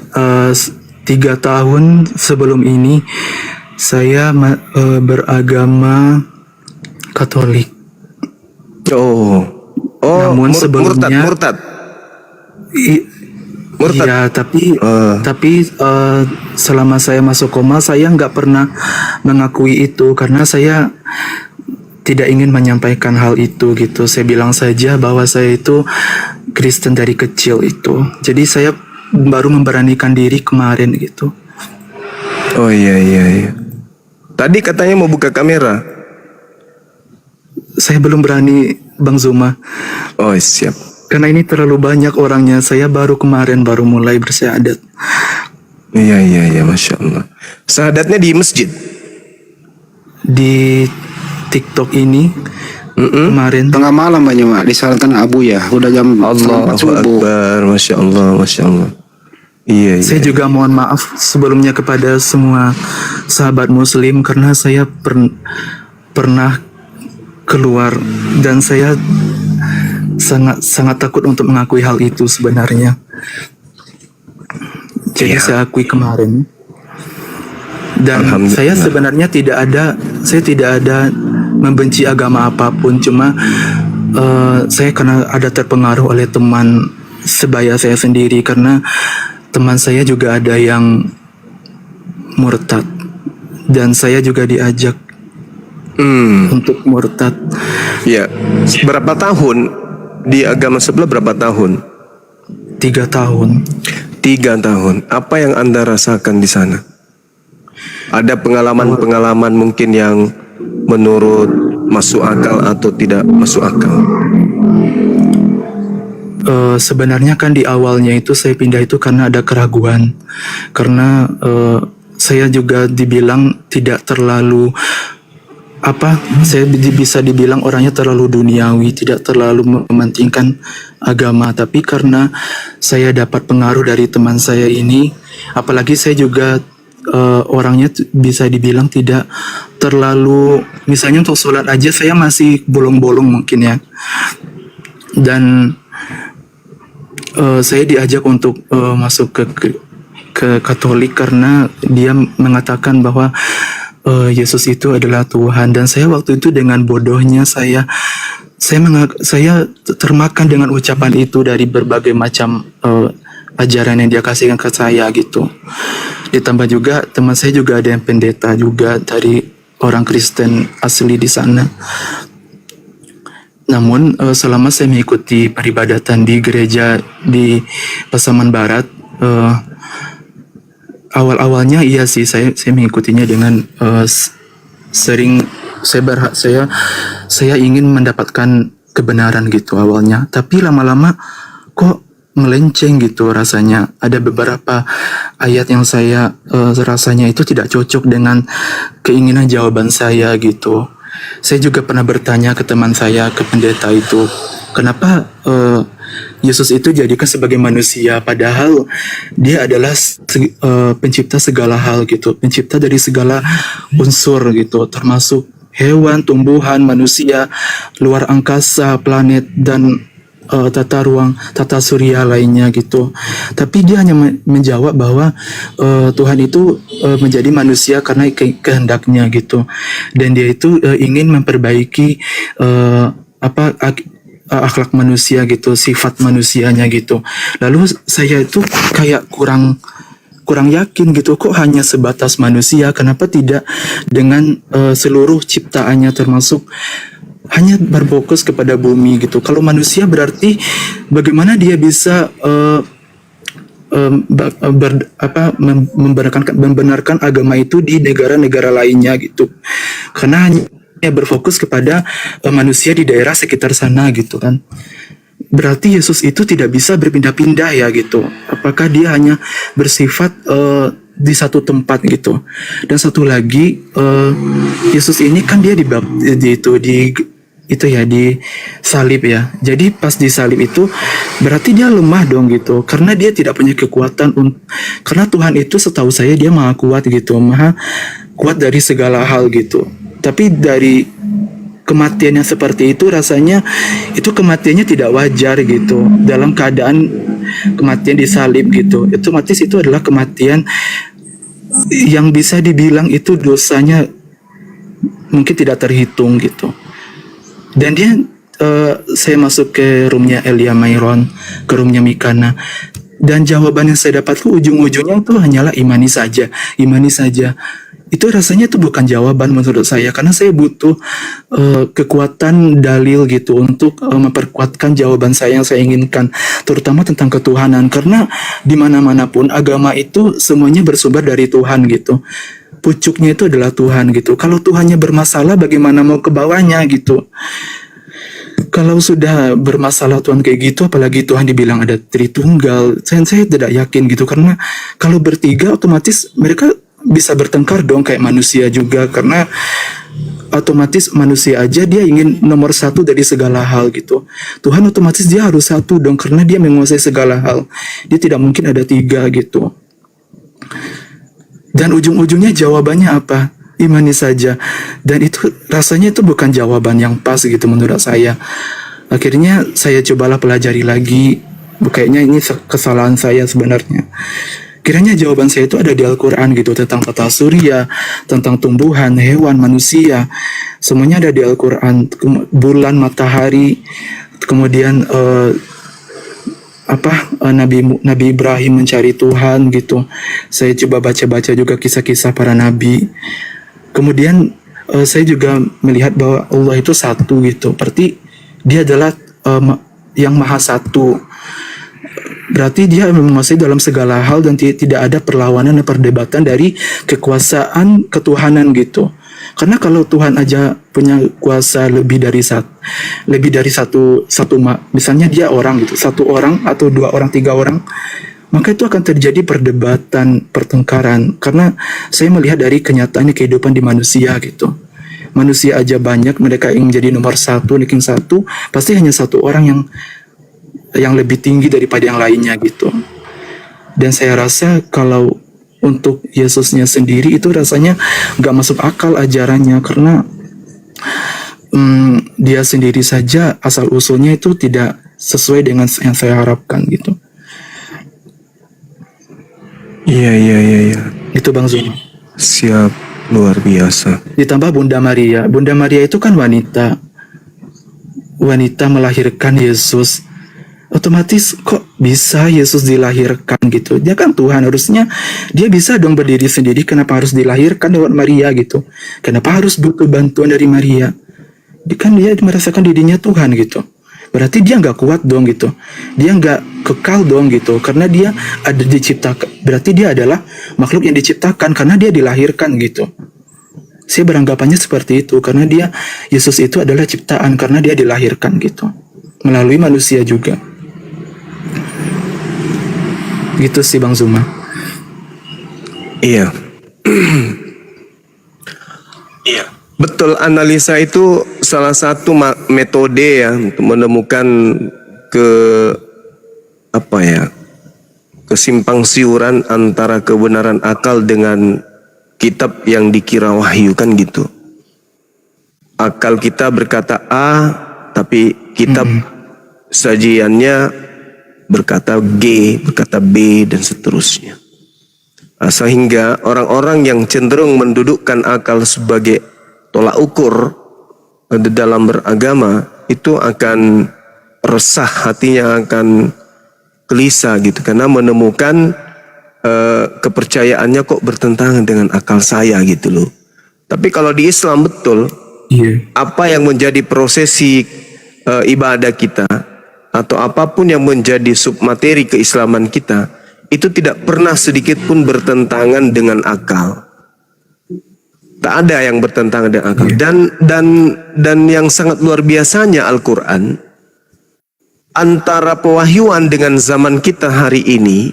tahun sebelum ini saya beragama Katolik. Oh, namun sebelumnya murtad. Iya, tapi selama saya masuk koma saya nggak pernah mengakui itu karena saya tidak ingin menyampaikan hal itu gitu. Saya bilang saja bahwa saya itu Kristen dari kecil itu. Jadi saya baru memberanikan diri kemarin gitu. Oh iya. Tadi katanya mau buka kamera. Saya belum berani Bang Zuma. Oh siap. Karena ini terlalu banyak orangnya. Saya baru mulai bersyahadat. Iya, Masya Allah. Syahadatnya di masjid? Di TikTok ini kemarin tengah malam banyak disarankan Abu ya. Udah jam Allahu Akbar. Masya Allah. Iya. Saya juga mohon maaf sebelumnya kepada semua sahabat muslim karena saya pernah keluar dan saya sangat takut untuk mengakui hal itu sebenarnya. Jadi saya akui kemarin. Dan Alhamdulillah. saya tidak ada membenci agama apapun, cuma saya karena ada terpengaruh oleh teman sebaya saya sendiri, karena teman saya juga ada yang murtad dan saya juga diajak untuk murtad. Ya, berapa tahun di agama sebelah, berapa tahun? 3 tahun. 3 tahun. Apa yang Anda rasakan di sana? Ada pengalaman-pengalaman mungkin yang menurut masuk akal atau tidak masuk akal? Sebenarnya kan di awalnya itu saya pindah itu karena ada keraguan, karena saya juga dibilang tidak terlalu saya bisa dibilang orangnya terlalu duniawi, tidak terlalu mementingkan agama. Tapi karena saya dapat pengaruh dari teman saya ini, apalagi saya juga orangnya bisa dibilang tidak terlalu, misalnya untuk sholat aja saya masih bolong-bolong mungkin ya. Dan saya diajak untuk masuk ke Katolik karena dia mengatakan bahwa Yesus itu adalah Tuhan. Dan saya waktu itu dengan bodohnya saya termakan dengan ucapan itu dari berbagai macam ajaran yang dia kasihkan ke saya gitu. Ditambah juga teman saya juga ada yang pendeta juga dari orang Kristen asli di sana. Namun selama saya mengikuti peribadatan di gereja di Pasaman Barat, awal-awalnya iya sih saya mengikutinya dengan sering saya ingin mendapatkan kebenaran gitu awalnya, tapi lama-lama kok melenceng gitu rasanya. Ada beberapa ayat yang saya rasanya itu tidak cocok dengan keinginan jawaban saya gitu. Saya juga pernah bertanya ke teman saya, ke pendeta itu, kenapa Yesus itu jadikan sebagai manusia, padahal dia adalah pencipta segala hal gitu, pencipta dari segala unsur gitu, termasuk hewan, tumbuhan, manusia, luar angkasa, planet, dan tata ruang, tata surya lainnya gitu. Tapi dia hanya menjawab bahwa Tuhan itu menjadi manusia karena kehendaknya gitu, dan dia itu ingin memperbaiki akhlak manusia gitu, sifat manusianya gitu. Lalu saya itu kayak kurang yakin gitu, kok hanya sebatas manusia, kenapa tidak dengan seluruh ciptaannya, termasuk hanya berfokus kepada bumi gitu. Kalau manusia berarti bagaimana dia bisa membenarkan agama itu di negara-negara lainnya gitu, karena hanya berfokus kepada manusia di daerah sekitar sana gitu kan. Berarti Yesus itu tidak bisa berpindah-pindah ya gitu. Apakah dia hanya bersifat di satu tempat gitu? Dan satu lagi, Yesus ini kan dia di salib ya. Jadi pas di salib itu berarti dia lemah dong gitu, karena dia tidak punya kekuatan. Karena Tuhan itu setahu saya dia maha kuat gitu, maha kuat dari segala hal gitu. Tapi dari kematian yang seperti itu rasanya itu kematiannya tidak wajar gitu. Dalam keadaan kematian di salib gitu, otomatis itu adalah kematian yang bisa dibilang itu dosanya mungkin tidak terhitung gitu. Dan dia saya masuk ke roomnya Elia Mayron, ke roomnya Mikana, dan jawaban yang saya dapat ujung-ujungnya itu hanyalah imani saja. Itu rasanya itu bukan jawaban menurut saya, karena saya butuh kekuatan dalil gitu untuk memperkuatkan jawaban saya yang saya inginkan, terutama tentang ketuhanan. Karena di mana-mana pun agama itu semuanya bersumber dari Tuhan gitu. Pucuknya itu adalah Tuhan gitu. Kalau Tuhannya bermasalah, bagaimana mau ke bawahnya gitu? Kalau sudah bermasalah Tuhan kayak gitu, apalagi Tuhan dibilang ada Tritunggal, saya tidak yakin gitu. Karena kalau bertiga otomatis mereka bisa bertengkar dong kayak manusia juga, karena otomatis manusia aja dia ingin nomor satu dari segala hal gitu. Tuhan otomatis dia harus satu dong, karena dia menguasai segala hal. Dia tidak mungkin ada tiga gitu. Dan ujung-ujungnya jawabannya apa? Imani saja. Dan itu rasanya itu bukan jawaban yang pas gitu menurut saya. Akhirnya saya cobalah pelajari lagi. Kayaknya ini kesalahan saya sebenarnya. Kiranya jawaban saya itu ada di Al-Quran gitu, tentang tata surya, tentang tumbuhan, hewan, manusia, semuanya ada di Al-Quran. Bulan, matahari, kemudian Nabi Ibrahim mencari Tuhan gitu. Saya coba baca-baca juga kisah-kisah para nabi. Kemudian saya juga melihat bahwa Allah itu satu gitu. Berarti dia adalah yang maha satu. Berarti dia menguasai dalam segala hal dan tidak ada perlawanan dan perdebatan dari kekuasaan ketuhanan gitu. Karena kalau Tuhan aja punya kuasa lebih dari satu, misalnya dia orang gitu, satu orang atau dua orang, tiga orang, maka itu akan terjadi perdebatan, pertengkaran. Karena saya melihat dari kenyataan kehidupan di manusia gitu. Manusia aja banyak, mereka ingin jadi nomor satu, ranking satu, pasti hanya satu orang yang lebih tinggi daripada yang lainnya gitu. Dan saya rasa kalau untuk Yesusnya sendiri itu rasanya nggak masuk akal ajarannya, karena dia sendiri saja asal usulnya itu tidak sesuai dengan yang saya harapkan gitu. Iya. Itu Bang Zuma. Siap, luar biasa. Ditambah Bunda Maria. Bunda Maria itu kan wanita melahirkan Yesus. Otomatis kok bisa Yesus dilahirkan gitu? Dia kan Tuhan, harusnya dia bisa dong berdiri sendiri. Kenapa harus dilahirkan lewat Maria gitu? Kenapa harus butuh bantuan dari Maria? Kan dia merasakan dirinya Tuhan gitu. Berarti dia nggak kuat dong gitu. Dia nggak kekal dong gitu. Karena dia ada diciptakan. Berarti dia adalah makhluk yang diciptakan karena dia dilahirkan gitu. Saya beranggapannya seperti itu, karena Yesus itu adalah ciptaan karena dia dilahirkan gitu. Melalui manusia juga. Gitu sih Bang Zuma. Iya. Betul, analisa itu salah satu metode ya untuk menemukan kesimpang siuran antara kebenaran akal dengan kitab yang dikira wahyu, kan gitu. Akal kita berkata A, tapi kitab sajiannya berkata G, berkata B, dan seterusnya. Sehingga orang-orang yang cenderung mendudukkan akal sebagai tolak ukur di dalam beragama itu akan resah, hatinya akan gelisah gitu, karena menemukan kepercayaannya kok bertentangan dengan akal saya gitu loh. Tapi kalau di Islam betul, apa yang menjadi prosesi ibadah kita atau apapun yang menjadi submateri keislaman kita itu tidak pernah sedikit pun bertentangan dengan akal. Tak ada yang bertentangan dengan akal. Dan yang sangat luar biasanya Al-Quran, antara pewahyuan dengan zaman kita hari ini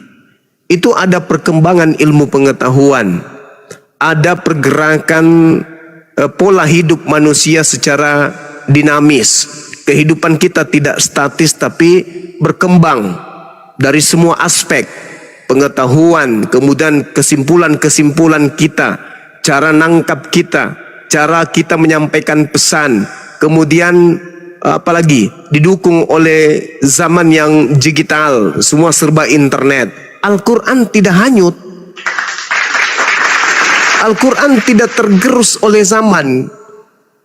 itu ada perkembangan ilmu pengetahuan, ada pergerakan pola hidup manusia secara dinamis. Kehidupan kita tidak statis tapi berkembang dari semua aspek pengetahuan, kemudian kesimpulan-kesimpulan kita, cara nangkap kita, cara kita menyampaikan pesan, kemudian apalagi didukung oleh zaman yang digital, semua serba internet. Al-Quran tidak hanyut. Al-Quran tidak tergerus oleh zaman.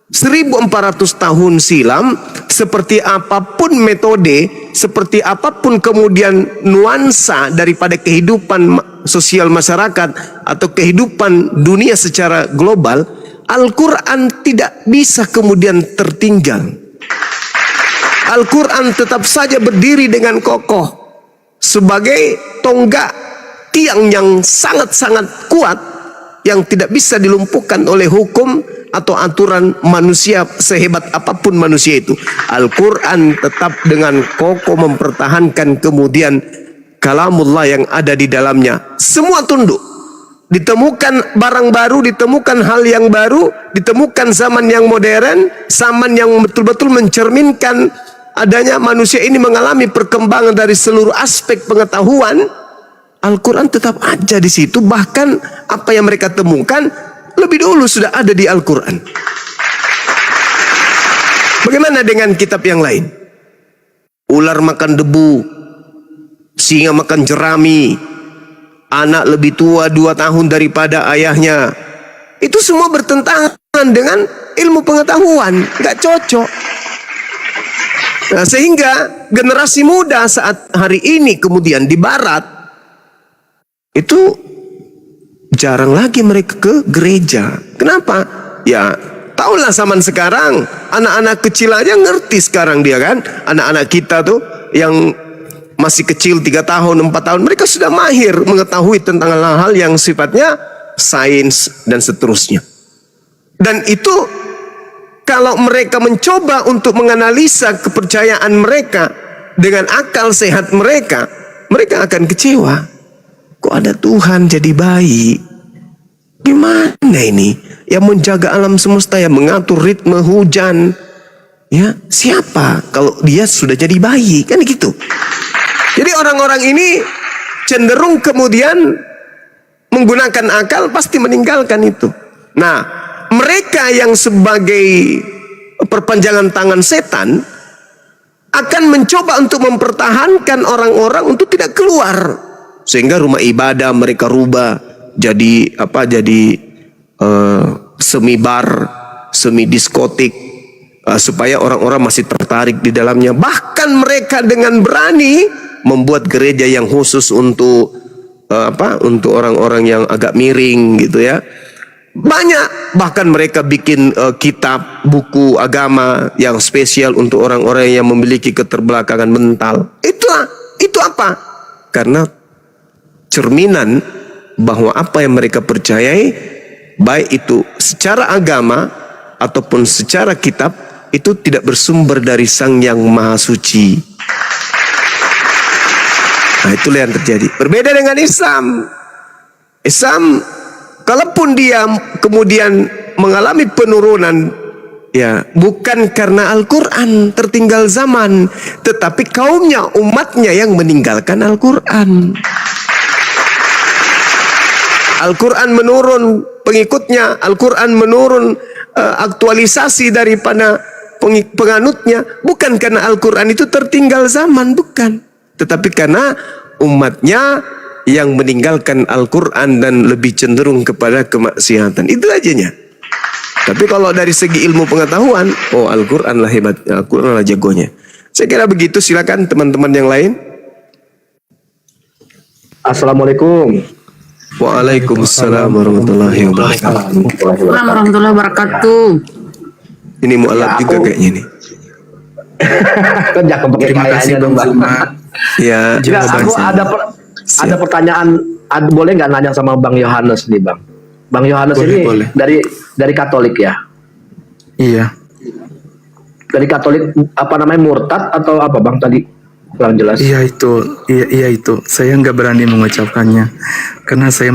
1400 tahun silam, seperti apapun metode, seperti apapun kemudian nuansa daripada kehidupan sosial masyarakat atau kehidupan dunia secara global, Al-Quran tidak bisa kemudian tertinggal. Al-Quran tetap saja berdiri dengan kokoh sebagai tonggak tiang yang sangat-sangat kuat, yang tidak bisa dilumpuhkan oleh hukum atau aturan manusia sehebat apapun manusia itu. Al-Quran tetap dengan kokoh mempertahankan kemudian kalamullah yang ada di dalamnya. Semua tunduk. Ditemukan barang baru, ditemukan hal yang baru, ditemukan zaman yang modern, zaman yang betul-betul mencerminkan adanya manusia ini mengalami perkembangan dari seluruh aspek pengetahuan. Al-Quran tetap ada di situ. Bahkan apa yang mereka temukan lebih dulu sudah ada di Al-Quran. Bagaimana dengan kitab yang lain? Ular makan debu, singa makan jerami, anak lebih tua 2 tahun daripada ayahnya. Itu semua bertentangan dengan ilmu pengetahuan, nggak cocok. Nah, sehingga generasi muda saat hari ini kemudian di barat itu jarang lagi mereka ke gereja. Kenapa? Ya, tahulah zaman sekarang anak-anak kecil aja ngerti sekarang dia kan. Anak-anak kita tuh yang masih kecil 3 tahun, 4 tahun, mereka sudah mahir mengetahui tentang hal-hal yang sifatnya sains dan seterusnya. Dan itu kalau mereka mencoba untuk menganalisa kepercayaan mereka dengan akal sehat mereka, mereka akan kecewa. Kok ada Tuhan jadi bayi? Gimana ini? Yang menjaga alam semesta, yang mengatur ritme hujan. Ya, siapa kalau dia sudah jadi bayi? Kan gitu. Jadi orang-orang ini cenderung kemudian menggunakan akal, pasti meninggalkan itu. Nah, mereka yang sebagai perpanjangan tangan setan akan mencoba untuk mempertahankan orang-orang untuk tidak keluar, sehingga rumah ibadah mereka rubah jadi apa? Jadi semi bar, semi diskotik, supaya orang-orang masih tertarik di dalamnya. Bahkan mereka dengan berani membuat gereja yang khusus untuk untuk orang-orang yang agak miring gitu ya. Banyak, bahkan mereka bikin kitab, buku agama yang spesial untuk orang-orang yang memiliki keterbelakangan mental. Itu apa? Karena cerminan bahwa apa yang mereka percayai, baik itu secara agama ataupun secara kitab, itu tidak bersumber dari Sang Yang Maha Suci. Nah, itulah yang terjadi. Berbeda dengan Islam. Islam, kalaupun dia kemudian mengalami penurunan, ya bukan karena Al-Quran tertinggal zaman, tetapi kaumnya, umatnya yang meninggalkan Al-Quran. Al-Quran menurun pengikutnya, Al-Quran menurun aktualisasi daripada penganutnya, bukan karena Al-Quran itu tertinggal zaman, bukan, tetapi karena umatnya yang meninggalkan Al-Quran dan lebih cenderung kepada kemaksiatan. Itu ajanya. Tapi kalau dari segi ilmu pengetahuan, oh Al-Quran lah hebat, Al-Quran lah jagonya. Saya kira begitu. Silakan teman-teman yang lain. Assalamualaikum. Waalaikumsalam warahmatullahi wabarakatuh. Warahmatullahi wabarakatuh. Ini mualaf juga kayaknya nih. Kan jangan pakai kayaknya dong, Bang. Ya, Nggak, aku ada pertanyaan, boleh nggak nanya sama Bang Yohanes nih, Bang? Bang Yohanes ini boleh. dari Katolik ya? Iya. Dari Katolik apa namanya, murtad atau apa, Bang, tadi? Kurang jelas. Iya itu. Saya nggak berani mengucapkannya karena saya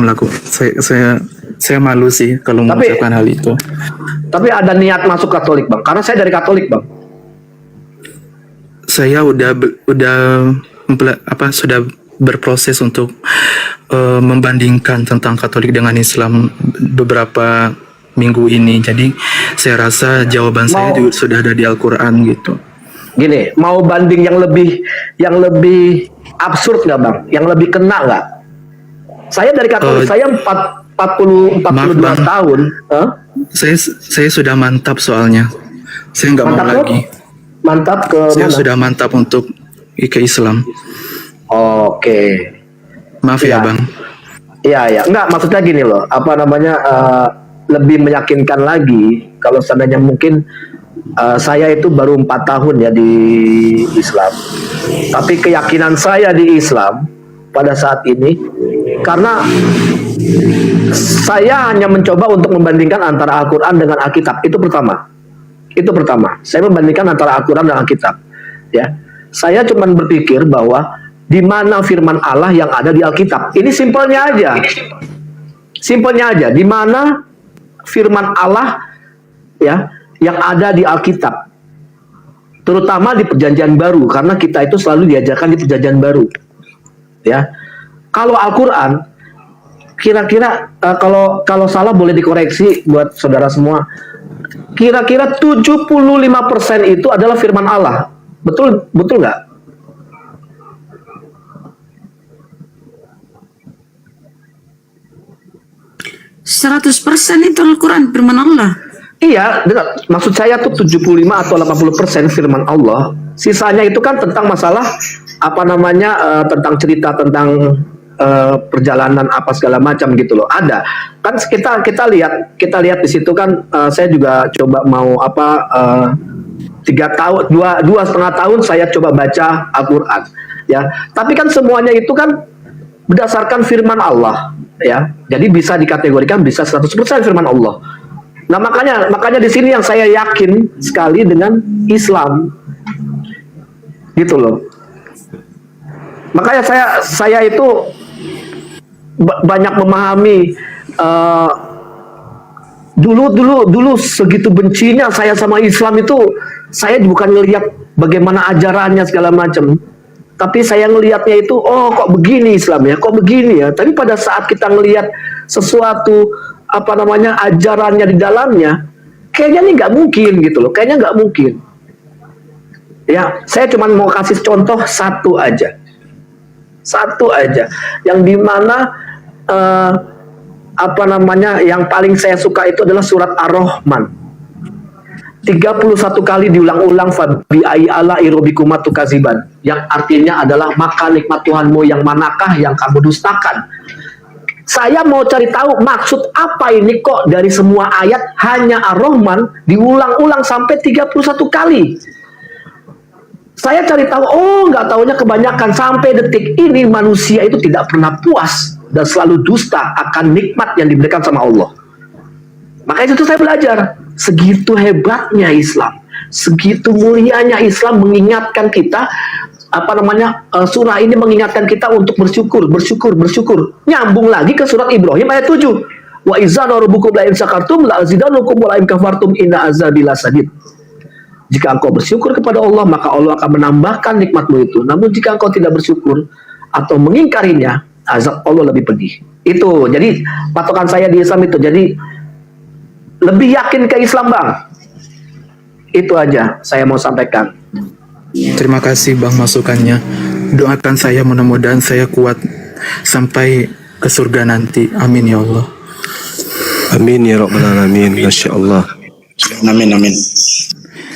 saya malu sih kalau mengucapkan hal itu. Tapi ada niat masuk Katolik, Bang? Karena saya dari Katolik, Bang. Saya sudah berproses untuk membandingkan tentang Katolik dengan Islam beberapa minggu ini. Jadi saya rasa jawaban saya juga sudah ada di Al-Quran gitu. Gini, mau banding yang lebih absurd nggak, Bang? Yang lebih kena nggak? Saya dari Katolik, saya 42 tahun. Saya sudah mantap soalnya. Saya nggak mau lagi. Mantap ke Saya mana? sudah mantap untuk ke Islam. Oke. Maaf ya, Bang. Iya. Enggak, maksudnya gini loh. Apa namanya, lebih meyakinkan lagi kalau seandainya mungkin saya itu baru 4 tahun ya di Islam. Tapi keyakinan saya di Islam pada saat ini, karena saya hanya mencoba untuk membandingkan antara Al-Quran dengan Alkitab. Itu pertama. Saya membandingkan antara Al-Quran dan Alkitab. Ya, saya cuma berpikir bahwa di mana firman Allah yang ada di Alkitab. Ini simpelnya aja. Di mana firman Allah ya yang ada di Alkitab. Terutama di Perjanjian Baru, karena kita itu selalu diajarkan di Perjanjian Baru. Ya. Kalau Al-Quran, kira-kira kalau salah boleh dikoreksi buat saudara semua. Kira-kira 75% itu adalah firman Allah. Betul nggak? 100% itu Al-Quran firman Allah. Iya, maksud saya tuh 75 atau 80% firman Allah. Sisanya itu kan tentang masalah tentang cerita tentang perjalanan apa segala macam gitu loh. Ada kan kita lihat di situ kan, saya juga coba mau 3 tahun 2,5 tahun saya coba baca Al-Quran ya. Tapi kan semuanya itu kan berdasarkan firman Allah ya. Jadi bisa dikategorikan bisa 100% firman Allah. Nah, makanya di sini yang saya yakin sekali dengan Islam. Gitu loh. Makanya saya itu banyak memahami dulu segitu bencinya saya sama Islam itu. Saya bukan ngelihat bagaimana ajarannya segala macam, tapi saya ngelihatnya itu, oh kok begini Islam ya, kok begini ya. Tapi pada saat kita ngelihat sesuatu ajarannya di dalamnya, kayaknya ini nggak mungkin gitu loh, kayaknya nggak mungkin. Ya, saya cuma mau kasih contoh satu aja, yang dimana yang paling saya suka itu adalah surat Ar-Rahman. 31 kali diulang-ulang fabi ai ala irobikuma tukaziban, yang artinya adalah maka nikmat Tuhanmu yang manakah yang kamu dustakan. Saya mau cari tahu maksud apa ini kok dari semua ayat hanya Ar-Rahman diulang-ulang sampai 31 kali. Saya cari tahu, nggak taunya kebanyakan sampai detik ini manusia itu tidak pernah puas dan selalu dusta akan nikmat yang diberikan sama Allah. Makanya itu saya belajar, segitu hebatnya Islam, segitu mulianya Islam mengingatkan kita, surah ini mengingatkan kita untuk bersyukur. Nyambung lagi ke surat Ibrahim ayat 7. Wa iza rabbukum la in syakartum la azidannakum wa la in kafartum inna azabi lasadid. Jika engkau bersyukur kepada Allah, maka Allah akan menambahkan nikmatmu itu. Namun jika engkau tidak bersyukur atau mengingkarinya, azab Allah lebih pedih. Itu, jadi patokan saya di Islam itu. Jadi lebih yakin ke Islam, Bang. Itu aja saya mau sampaikan. Terima kasih Bang masukannya. Doakan saya mudah-mudahan saya kuat sampai ke surga nanti. Amin ya Allah. Amin ya rabbal alamin. Masya Allah. Amin.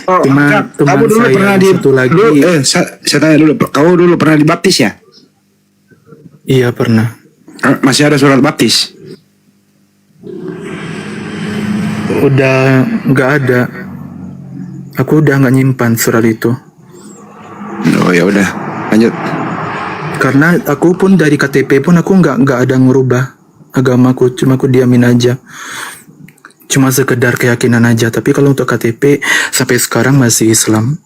Teman Kamu dulu saya pernah satu lagi. saya tanya dulu, kamu dulu pernah dibaptis ya? Iya pernah. Masih ada surat baptis? Udah nggak ada. Aku udah nggak nyimpan surat itu. Oh ya udah, lanjut. Karena aku pun dari KTP pun aku nggak ada ngubah agamaku, cuma aku diamin aja. Cuma sekedar keyakinan aja. Tapi kalau untuk KTP sampai sekarang masih Islam.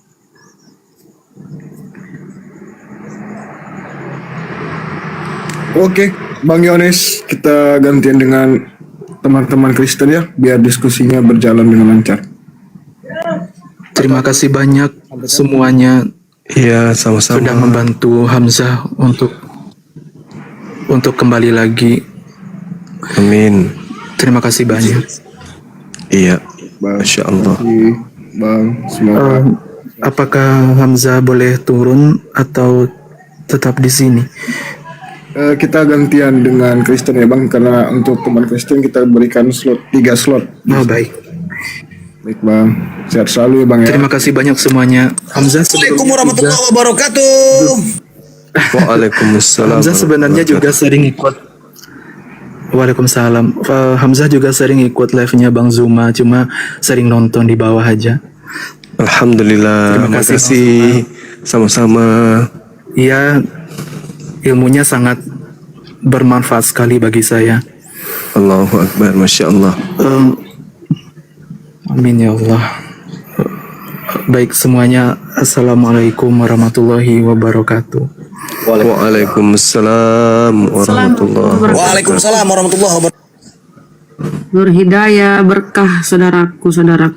Oke, Bang Yones, kita gantian dengan teman-teman Kristen ya, biar diskusinya berjalan dengan lancar. Terima kasih banyak semuanya. Iya, sama-sama. Sudah membantu Hamzah untuk kembali lagi. Amin. Terima kasih banyak. Iya. Bang, Masya Allah. Bang, semoga Apakah Hamzah boleh turun atau tetap di sini? kita gantian dengan Kristen ya Bang, karena untuk teman Kristen kita berikan 3 slot. Oh baik. Baik Bang, sehat selalu ya Bang ya. Terima kasih banyak semuanya. Hamzah Assalamualaikum warahmatullahi wabarakatuh. Waalaikumsalam. Hamzah sebenarnya juga sering ikut. Waalaikumsalam. Hamzah juga sering ikut live-nya Bang Zuma, cuma sering nonton di bawah aja. Alhamdulillah. Terima Terima kasih, kasih. Sama-sama. Iya, ilmunya sangat bermanfaat sekali bagi saya. Allahu Akbar. Masya Allah. Amin ya Allah. Baik semuanya, assalamualaikum warahmatullahi wabarakatuh. Waalaikumsalam warahmatullahi wabarakatuh. Waalaikumsalam warahmatullahi wabarakatuh. Berhidayah, berkah saudaraku.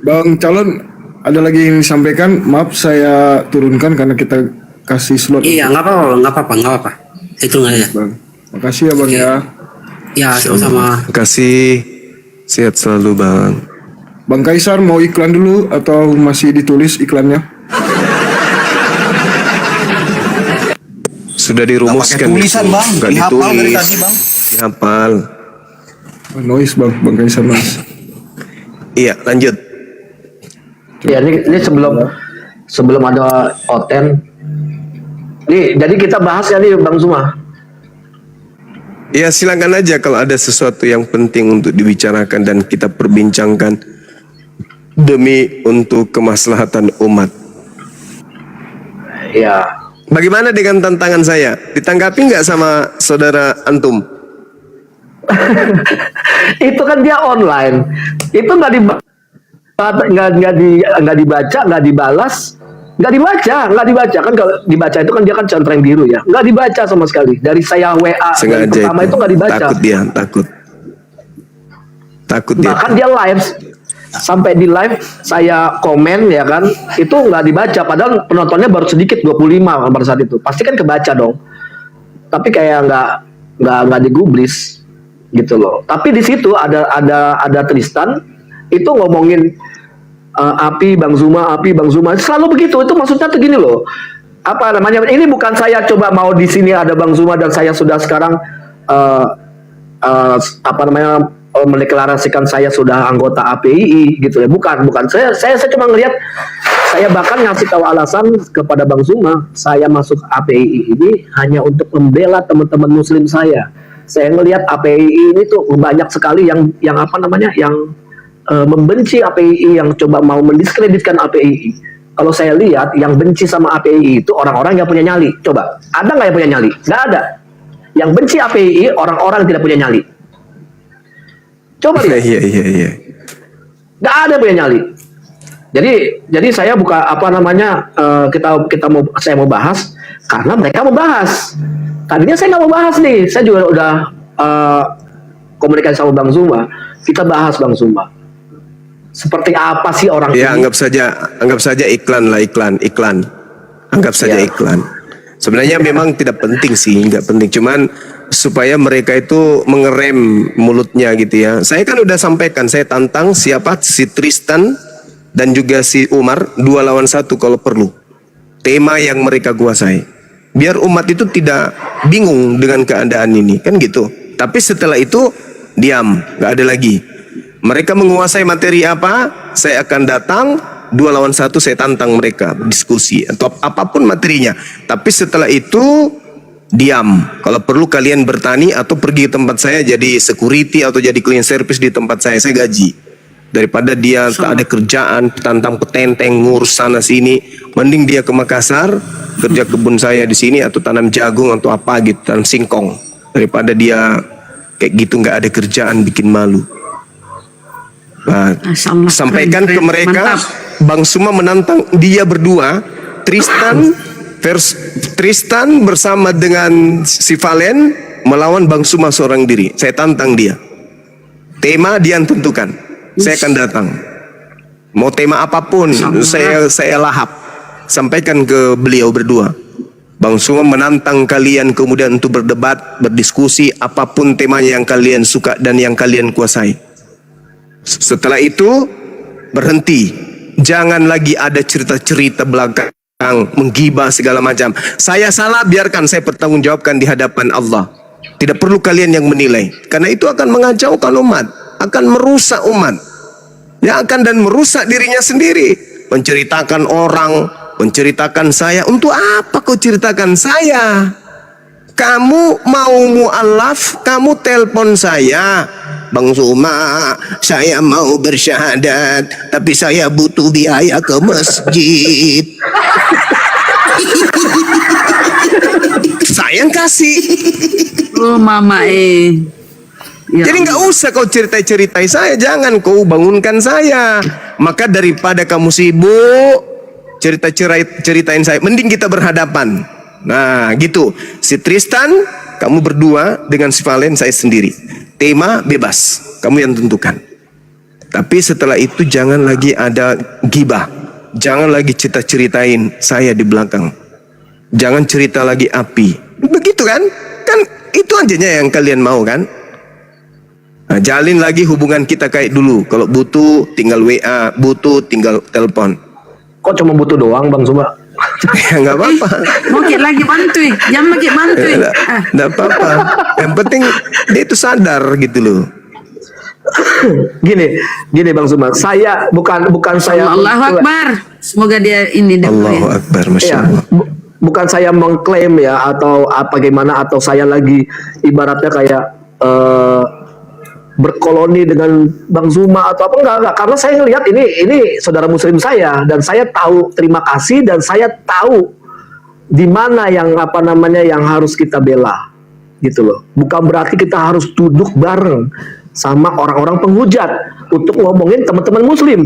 Bang calon, ada lagi yang disampaikan? Maaf saya turunkan karena kita kasih slot. Iya, nggak apa-apa. Hitung aja. Bang, makasih ya Bang ya. Ya, sama-sama. Terima kasih. Sehat selalu Bang. Bang Kaisar mau iklan dulu atau masih ditulis iklannya? Sudah dirumuskan Nggak pakai tulisan, itu. Bang. Nggak Dihafal dari ditulis. tadi, Bang. Dihafal. Noise Bang Kaisar Mas. Iya, lanjut. Ya ini sebelum ada Oten. Nih, jadi kita bahas ya nih Bang Zuma. Ya silakan aja kalau ada sesuatu yang penting untuk dibicarakan dan kita perbincangkan demi untuk kemaslahatan umat. Ya. Bagaimana dengan tantangan saya? Ditanggapi nggak sama saudara antum? Itu kan dia online. Itu nggak dibaca, nggak dibalas, nggak dibaca kan. Kalau dibaca itu kan dia kan centreng biru ya, nggak dibaca sama sekali. Dari saya WA Sengaja yang pertama itu nggak dibaca. Takut dia. Bahkan dia live, sampai di live saya komen ya kan, itu nggak dibaca. Padahal penontonnya baru sedikit, 25 pada saat itu. Pasti kan kebaca dong. Tapi kayak nggak digubris gitu loh. Tapi di situ ada Tristan itu ngomongin api Bang Zuma, selalu begitu. Itu maksudnya tuh gini loh, apa namanya, ini bukan saya coba mau di sini ada Bang Zuma dan saya sudah sekarang mendeklarasikan saya sudah anggota APII gitu ya, bukan saya cuma ngelihat, saya bahkan ngasih tahu alasan kepada Bang Zuma, saya masuk APII ini hanya untuk membela teman-teman muslim saya ngelihat APII ini tuh banyak sekali yang membenci APII, yang coba mau mendiskreditkan APII. Kalau saya lihat yang benci sama APII itu orang-orang yang punya nyali. Coba, ada nggak yang punya nyali? Nggak ada. Yang benci APII orang-orang yang tidak punya nyali. Coba lihat. Iya. Nggak ada yang punya nyali. Jadi saya buka saya mau bahas karena mereka mau bahas. Tadinya saya nggak mau bahas nih. Saya juga udah komunikasi sama Bang Zuma. Kita bahas Bang Zuma. Seperti apa sih orang ya, ini? anggap saja iklan. Anggap saja iklan. Sebenarnya memang tidak penting sih, nggak penting. Cuman supaya mereka itu mengerem mulutnya gitu ya. Saya kan udah sampaikan, saya tantang siapa, si Tristan dan juga si Umar, 2 lawan 1 kalau perlu. Tema yang mereka kuasai. Biar umat itu tidak bingung dengan keadaan ini, kan gitu. Tapi setelah itu diam, nggak ada lagi. Mereka menguasai materi apa, saya akan datang 2 lawan 1, saya tantang mereka diskusi atau apapun materinya. Tapi setelah itu diam. Kalau perlu kalian bertani atau pergi ke tempat saya jadi security atau jadi clean service di tempat saya gaji. Daripada dia tak ada kerjaan, tantang petenteng ngurus sana sini, mending dia ke Makassar kerja kebun saya di sini atau tanam jagung atau apa gitu, tanam singkong, daripada dia kayak gitu nggak ada kerjaan bikin malu. Nah, sampaikan ke mereka, Bang Zuma menantang dia berdua, Tristan bersama dengan si Valen melawan Bang Zuma seorang diri. Saya tantang dia. Tema dia yang tentukan. Saya akan datang. Mau tema apapun, saya lahap. Sampaikan ke beliau berdua. Bang Zuma menantang kalian kemudian untuk berdebat, berdiskusi apapun temanya yang kalian suka dan yang kalian kuasai. Setelah itu berhenti. Jangan lagi ada cerita-cerita belakang, menggibah segala macam. Saya salah, biarkan saya bertanggungjawabkan di hadapan Allah. Tidak perlu kalian yang menilai, karena itu akan mengacaukan umat, akan merusak umat, yang akan dan merusak dirinya sendiri. Menceritakan orang, menceritakan saya. Untuk apa kau ceritakan saya? Kamu mau mu'alaf, kamu telpon saya, Bang Zuma, saya mau bersyahadat, tapi saya butuh biaya ke masjid. Saya yang kasih. Oh mama Ya. Jadi nggak usah kau ceritai saya, jangan kau bangunkan saya. Maka daripada kamu sibuk ceritain saya, mending kita berhadapan. Nah gitu. Si Tristan, kamu berdua dengan si Valen, saya sendiri. Tema bebas, kamu yang tentukan. Tapi setelah itu jangan lagi ada gibah, jangan lagi ceritain saya di belakang, jangan cerita lagi api. Begitu kan? Kan itu aja yang kalian mau kan? Nah, jalin lagi hubungan kita kayak dulu. Kalau butuh tinggal WA, butuh tinggal telepon. Kok cuma butuh doang Bang Zuma? Ya nggak apa-apa. Mungkin lagi bantui, jangan lagi bantui. Nggak apa-apa. Yang penting dia itu sadar gitu loh. gini Bang Zuma, saya bukan saya Allahu Akbar. Semoga dia ini Allahu Akbar, Masya ya, Allah. bukan saya mengklaim ya atau apa gimana, atau saya lagi ibaratnya kayak berkoloni dengan Bang Zuma atau apa, enggak, karena saya ngelihat ini saudara muslim saya, dan saya tahu terima kasih, dan saya tahu di mana yang yang harus kita bela gitu loh. Bukan berarti kita harus duduk bareng sama orang-orang penghujat untuk ngomongin teman-teman muslim.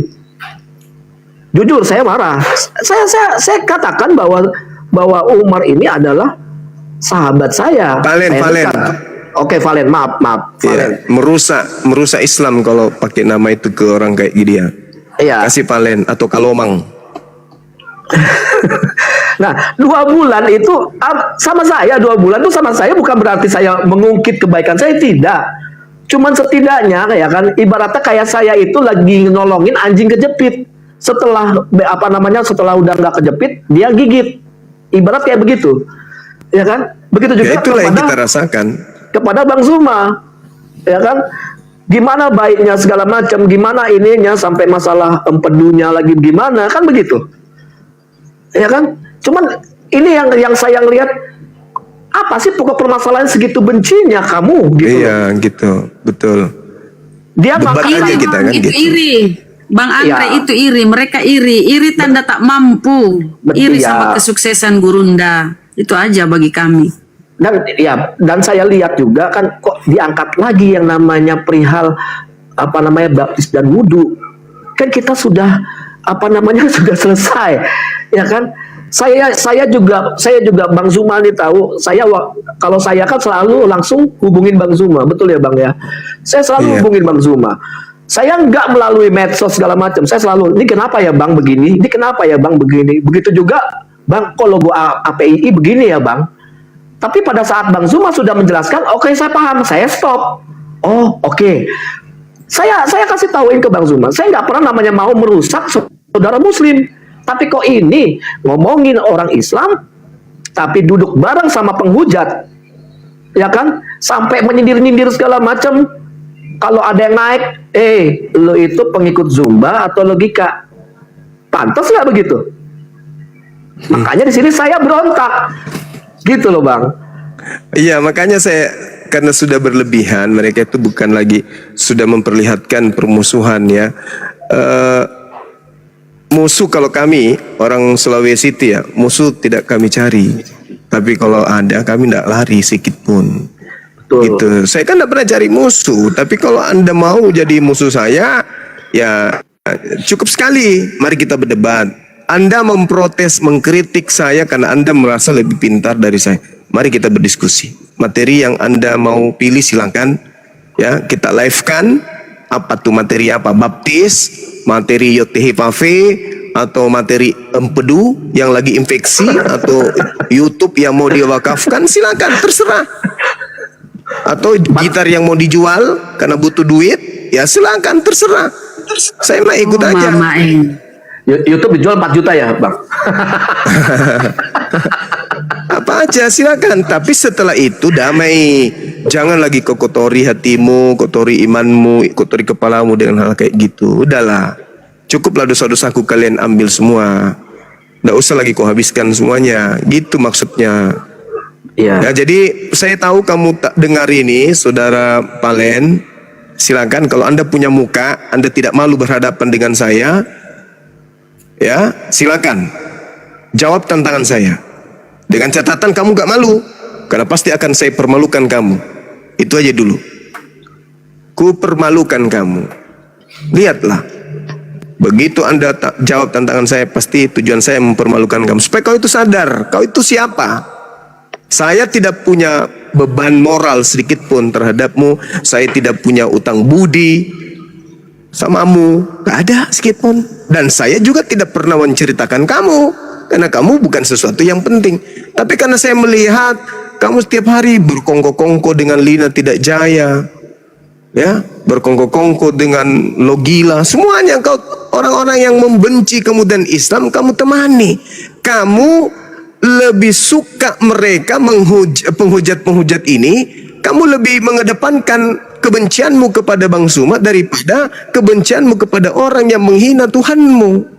Jujur saya marah. Saya katakan bahwa Umar ini adalah sahabat saya. Valen. Oke, Valen, maaf. Ya, Valen. merusak Islam kalau pakai nama itu ke orang kayak gini ya. Iya. Kasih Valen atau Kalomang. Nah, 2 bulan itu sama saya, 2 bulan itu sama saya bukan berarti saya mengungkit kebaikan saya, tidak. Cuman setidaknya ya kan, ibaratnya kayak saya itu lagi nolongin anjing kejepit. Setelah setelah udah nggak kejepit, dia gigit. Ibarat kayak begitu. Ya kan? Begitu juga Ya itulah yang kita rasakan. kepada Bang Zuma. Ya kan? Gimana baiknya segala macam, gimana ininya sampai masalah empedunya lagi gimana, kan begitu. Ya kan? Cuman ini yang saya lihat, apa sih pokok permasalahan segitu bencinya kamu gitu. Iya, gitu. Betul. Dia Debat makanya aja kita kan itu gitu. iri. Bang Andre Ya. itu iri, mereka iri tanda tak mampu, Betul, iri ya. sama kesuksesan Gurunda. Itu aja bagi kami. Dan saya lihat juga kan kok diangkat lagi yang namanya perihal baptis dan wudu. Kan kita sudah sudah selesai. Ya kan? Saya juga Bang Zuma nih tahu, kalau saya kan selalu langsung hubungin Bang Zuma, betul ya Bang ya? Saya selalu hubungin Bang Zuma. Saya nggak melalui medsos segala macam. Saya selalu, ini kenapa ya Bang begini? Ini kenapa ya Bang begini? Begitu juga Bang, kok logo APII begini ya Bang? Tapi pada saat Bang Zuma sudah menjelaskan, oke, saya paham, saya stop. Oh, oke. Saya kasih tahuin ke Bang Zuma, saya nggak pernah namanya mau merusak saudara Muslim. Tapi kok ini ngomongin orang Islam, tapi duduk bareng sama penghujat, ya kan? Sampai menyindir-nyindir segala macam. Kalau ada yang naik, lo itu pengikut Zumba atau logika? Pantas nggak begitu? Makanya di sini saya berontak, gitu loh Bang. Iya, makanya saya, karena sudah berlebihan, mereka itu bukan lagi sudah memperlihatkan permusuhan ya. Musuh kalau kami orang Sulawesi itu ya, musuh tidak kami cari. Tapi kalau ada, kami tidak lari sedikit pun. Betul. Gitu. Saya kan tidak pernah cari musuh. Tapi kalau Anda mau jadi musuh saya, ya cukup sekali. Mari kita berdebat. Anda memprotes, mengkritik saya karena Anda merasa lebih pintar dari saya. Mari kita berdiskusi. Materi yang Anda mau pilih silakan. Ya, kita live-kan. Apa tuh materi apa? Baptis, materi YTHPV, atau materi empedu yang lagi infeksi, atau YouTube yang mau diwakafkan, silakan, terserah. Atau gitar yang mau dijual karena butuh duit, ya silakan, terserah. Saya mah ikut aja. YouTube dijual 4 juta ya Bang? Apa aja silakan, tapi setelah itu damai. Jangan lagi kau kotori hatimu, kotori imanmu, kotori kepalamu dengan hal kayak gitu. Udahlah, cukuplah dosa-dosaku kalian ambil semua. Nggak usah lagi kau habiskan semuanya. Gitu maksudnya. Iya. Ya, jadi saya tahu kamu tak dengar ini, saudara Palen. Silakan kalau Anda punya muka, Anda tidak malu berhadapan dengan saya. Ya, silakan jawab tantangan saya. Dengan catatan kamu gak malu, karena pasti akan saya permalukan kamu. Itu aja dulu. Ku permalukan kamu. Lihatlah. Begitu Anda jawab tantangan saya, pasti tujuan saya mempermalukan kamu. Supaya kau itu sadar, kau itu siapa. Saya tidak punya beban moral sedikit pun terhadapmu. Saya tidak punya utang budi samamu. Gak ada sedikit pun. Dan saya juga tidak pernah menceritakan kamu, karena kamu bukan sesuatu yang penting. Tapi karena saya melihat kamu setiap hari berkongko-kongko dengan Lina Tidak Jaya, ya, berkongko-kongko dengan Logila, semuanya kau orang-orang yang membenci kamu dan Islam kamu temani. Kamu lebih suka mereka penghujat-penghujat ini, kamu lebih mengedepankan kebencianmu kepada Bang Suma daripada kebencianmu kepada orang yang menghina Tuhanmu.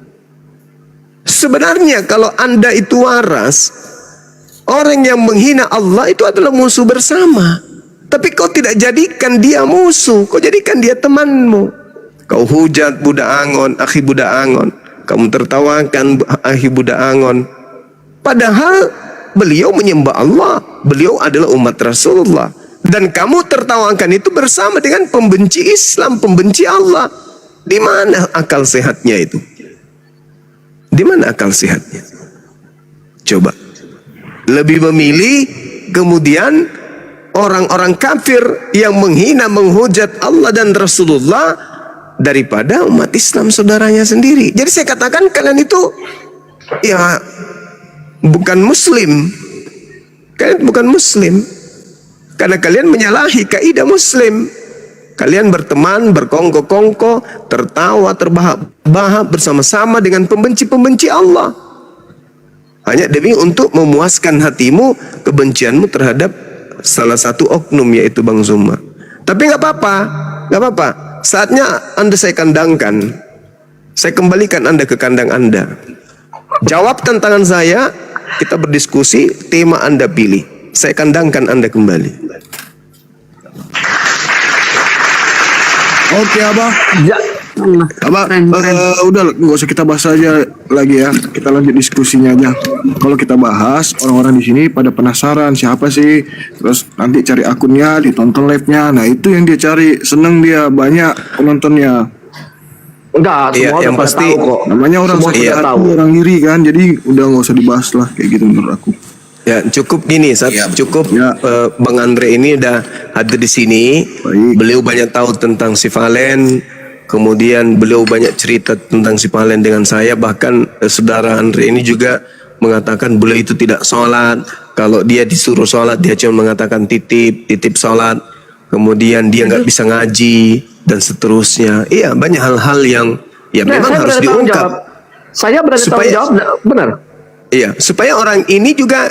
Sebenarnya kalau Anda itu waras, orang yang menghina Allah itu adalah musuh bersama. Tapi kau tidak jadikan dia musuh, kau jadikan dia temanmu. Kau hujat Budak Angon, akhi Budak Angon. Kamu tertawakan akhi Budak Angon. Padahal beliau menyembah Allah, beliau adalah umat Rasulullah. Dan kamu tertawakan itu bersama dengan pembenci Islam, pembenci Allah. Di mana akal sehatnya itu? Di mana akal sehatnya? Coba. Lebih memilih kemudian orang-orang kafir yang menghina, menghujat Allah dan Rasulullah daripada umat Islam saudaranya sendiri. Jadi saya katakan kalian itu ya bukan Muslim. Kalian bukan Muslim. Karena kalian menyalahi kaidah Muslim. Kalian berteman, berkongko-kongko, tertawa, terbahak-bahak bersama-sama dengan pembenci-pembenci Allah. Hanya demi untuk memuaskan hatimu, kebencianmu terhadap salah satu oknum yaitu Bang Zuma. Tapi nggak apa-apa, nggak apa-apa. Saatnya Anda saya kandangkan. Saya kembalikan Anda ke kandang Anda. Jawab tantangan saya, kita berdiskusi, tema Anda pilih. Saya kandangkan Anda kembali. Oke Abah. Abah, udah nggak usah kita bahas aja lagi ya. Kita lanjut diskusinya aja. Kalau kita bahas, orang-orang di sini pada penasaran siapa sih. Terus nanti cari akunnya, ditonton live-nya. Nah itu yang dia cari, seneng dia, banyak penontonnya. Enggak, semua yang pada pasti tahu kok. Namanya orang Semua sakit sudah hati, tahu. orang iri kan. Jadi udah nggak usah dibahas lah kayak gitu menurut aku. Ya cukup gini, cukup Bang Andre ini udah hadir di sini. Beliau banyak tahu tentang si Valen, kemudian beliau banyak cerita tentang si Valen dengan saya. Bahkan saudara Andre ini juga mengatakan beliau itu tidak sholat. Kalau dia disuruh sholat dia cuma mengatakan titip sholat. Kemudian dia nggak bisa ngaji dan seterusnya. Iya banyak hal-hal yang ya memang harus diungkap. Saya berani tanggung jawab, benar. Iya, supaya orang ini juga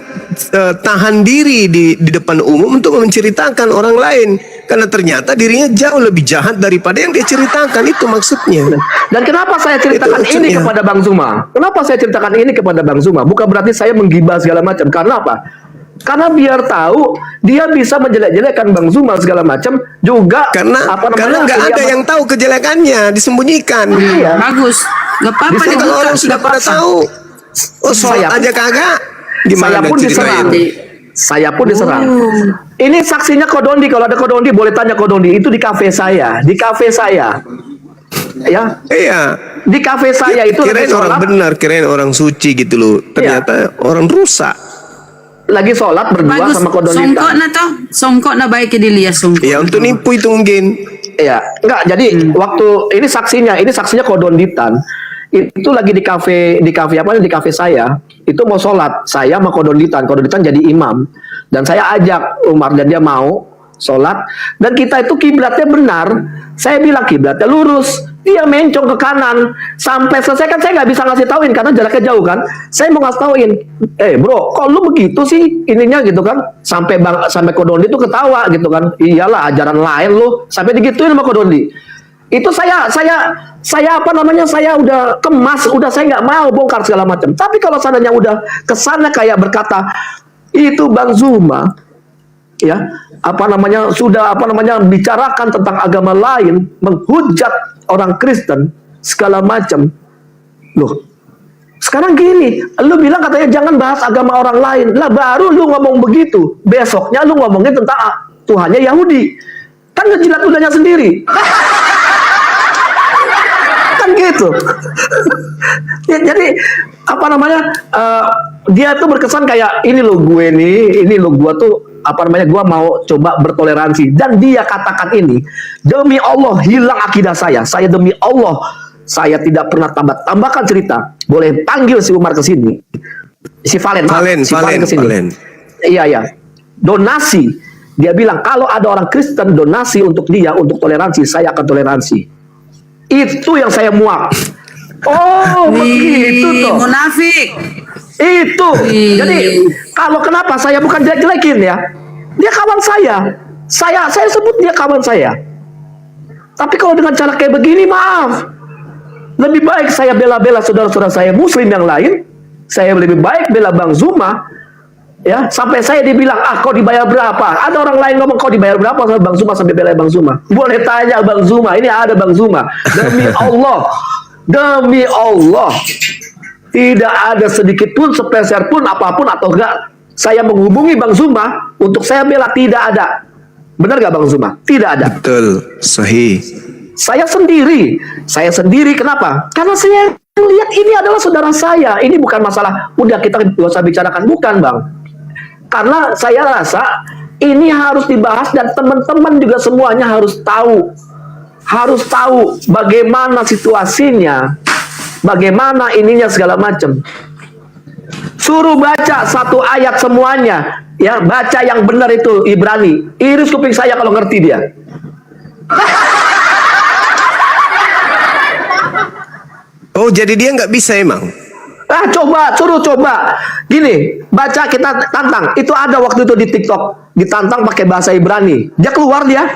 tahan diri di depan umum untuk menceritakan orang lain. Karena ternyata dirinya jauh lebih jahat daripada yang dia ceritakan, itu maksudnya. Dan kenapa saya ceritakan ini kepada Bang Zuma? Kenapa saya ceritakan ini kepada Bang Zuma? Bukan berarti saya menggibah segala macam. Karena apa? Karena biar tahu dia bisa menjelek-jelekkan Bang Zuma segala macam juga. Karena nggak ada yang tahu kejelekannya, disembunyikan. Iya. Bagus. Gak apa-apa Bisa kalau orang sudah pada tahu. Oh, sholat aja kagak. Gimana saya pun diserang. Saya pun diserang. Ini saksinya Kodondi. Kalau ada Kodondi boleh tanya Kodondi. Itu di kafe saya. Di kafe saya. Ya. Iya. Di kafe saya itu kirain orang benar, kirain orang suci gitu loh. Ternyata orang rusak. Lagi sholat berdua Bagus. sama Kodondi. Songkok na toh. Songkok na baik dilihat songkok. Ya untuk nipu itu mungkin. Iya. Enggak. Jadi waktu ini saksinya Kodonditan. Itu lagi di kafe saya itu mau sholat, saya sama Kodonditan jadi imam dan saya ajak Umar dan dia mau sholat dan kita itu kiblatnya benar. Saya bilang kiblatnya lurus, dia mencong ke kanan sampai selesai kan saya nggak bisa ngasih tauin karena jaraknya jauh kan. Saya mau ngasih tauin, bro, kok lu begitu sih ininya gitu kan, sampai Kodondi itu ketawa gitu kan. Iyalah ajaran lain lu, sampai digituin sama Kodondi. Itu saya saya udah kemas, udah saya nggak mau bongkar segala macam. Tapi kalau seandainya udah kesana kayak berkata itu Bang Zuma, ya sudah bicarakan tentang agama lain, menghujat orang Kristen segala macam. Loh, sekarang gini, lu bilang katanya jangan bahas agama orang lain, lah baru lu ngomong begitu, besoknya lu ngomongin tentang Tuhannya Yahudi, kan ngejilat ludahnya sendiri. Gitu. Ya, jadi dia tuh berkesan kayak ini lo gue tuh gue mau coba bertoleransi dan dia katakan ini demi Allah hilang akidah saya demi Allah saya tidak pernah tambahkan cerita. Boleh panggil si Umar ke sini, si Valen ke sini. Iya donasi, dia bilang kalau ada orang Kristen donasi untuk dia untuk toleransi, saya akan toleransi. Itu yang saya muak. Oh, begitu toh. Munafik. Itu. Jadi, kalau kenapa saya bukan jelek-jelekin ya. Dia kawan saya. Saya sebut dia kawan saya. Tapi kalau dengan cara kayak begini, maaf. Lebih baik saya bela-bela saudara-saudara saya muslim yang lain. Saya lebih baik bela Bang Zuma. Ya, sampai saya dibilang, kau dibayar berapa? Ada orang lain ngomong, kau dibayar berapa sama Bang Zuma sampai bela Bang Zuma? Boleh tanya Bang Zuma, ini ada Bang Zuma. Demi Allah. Demi Allah. Tidak ada sedikit pun, sepeser pun, apapun atau enggak. Saya menghubungi Bang Zuma untuk saya bela, tidak ada. Benar gak Bang Zuma? Tidak ada. Betul, sahih. Saya sendiri, kenapa? Karena saya lihat ini adalah saudara saya. Ini bukan masalah, udah kita gak usah bicarakan, bukan Bang. Karena saya rasa ini harus dibahas dan teman-teman juga semuanya harus tahu. Harus tahu bagaimana situasinya, bagaimana ininya segala macam. Suruh baca satu ayat semuanya. Ya, baca yang benar itu Ibrani. Iris kuping saya kalau ngerti dia. Oh, jadi dia nggak bisa emang? Suruh coba. Gini, baca, kita tantang. Itu ada waktu itu di TikTok. Ditantang pakai bahasa Ibrani. Dia keluar dia.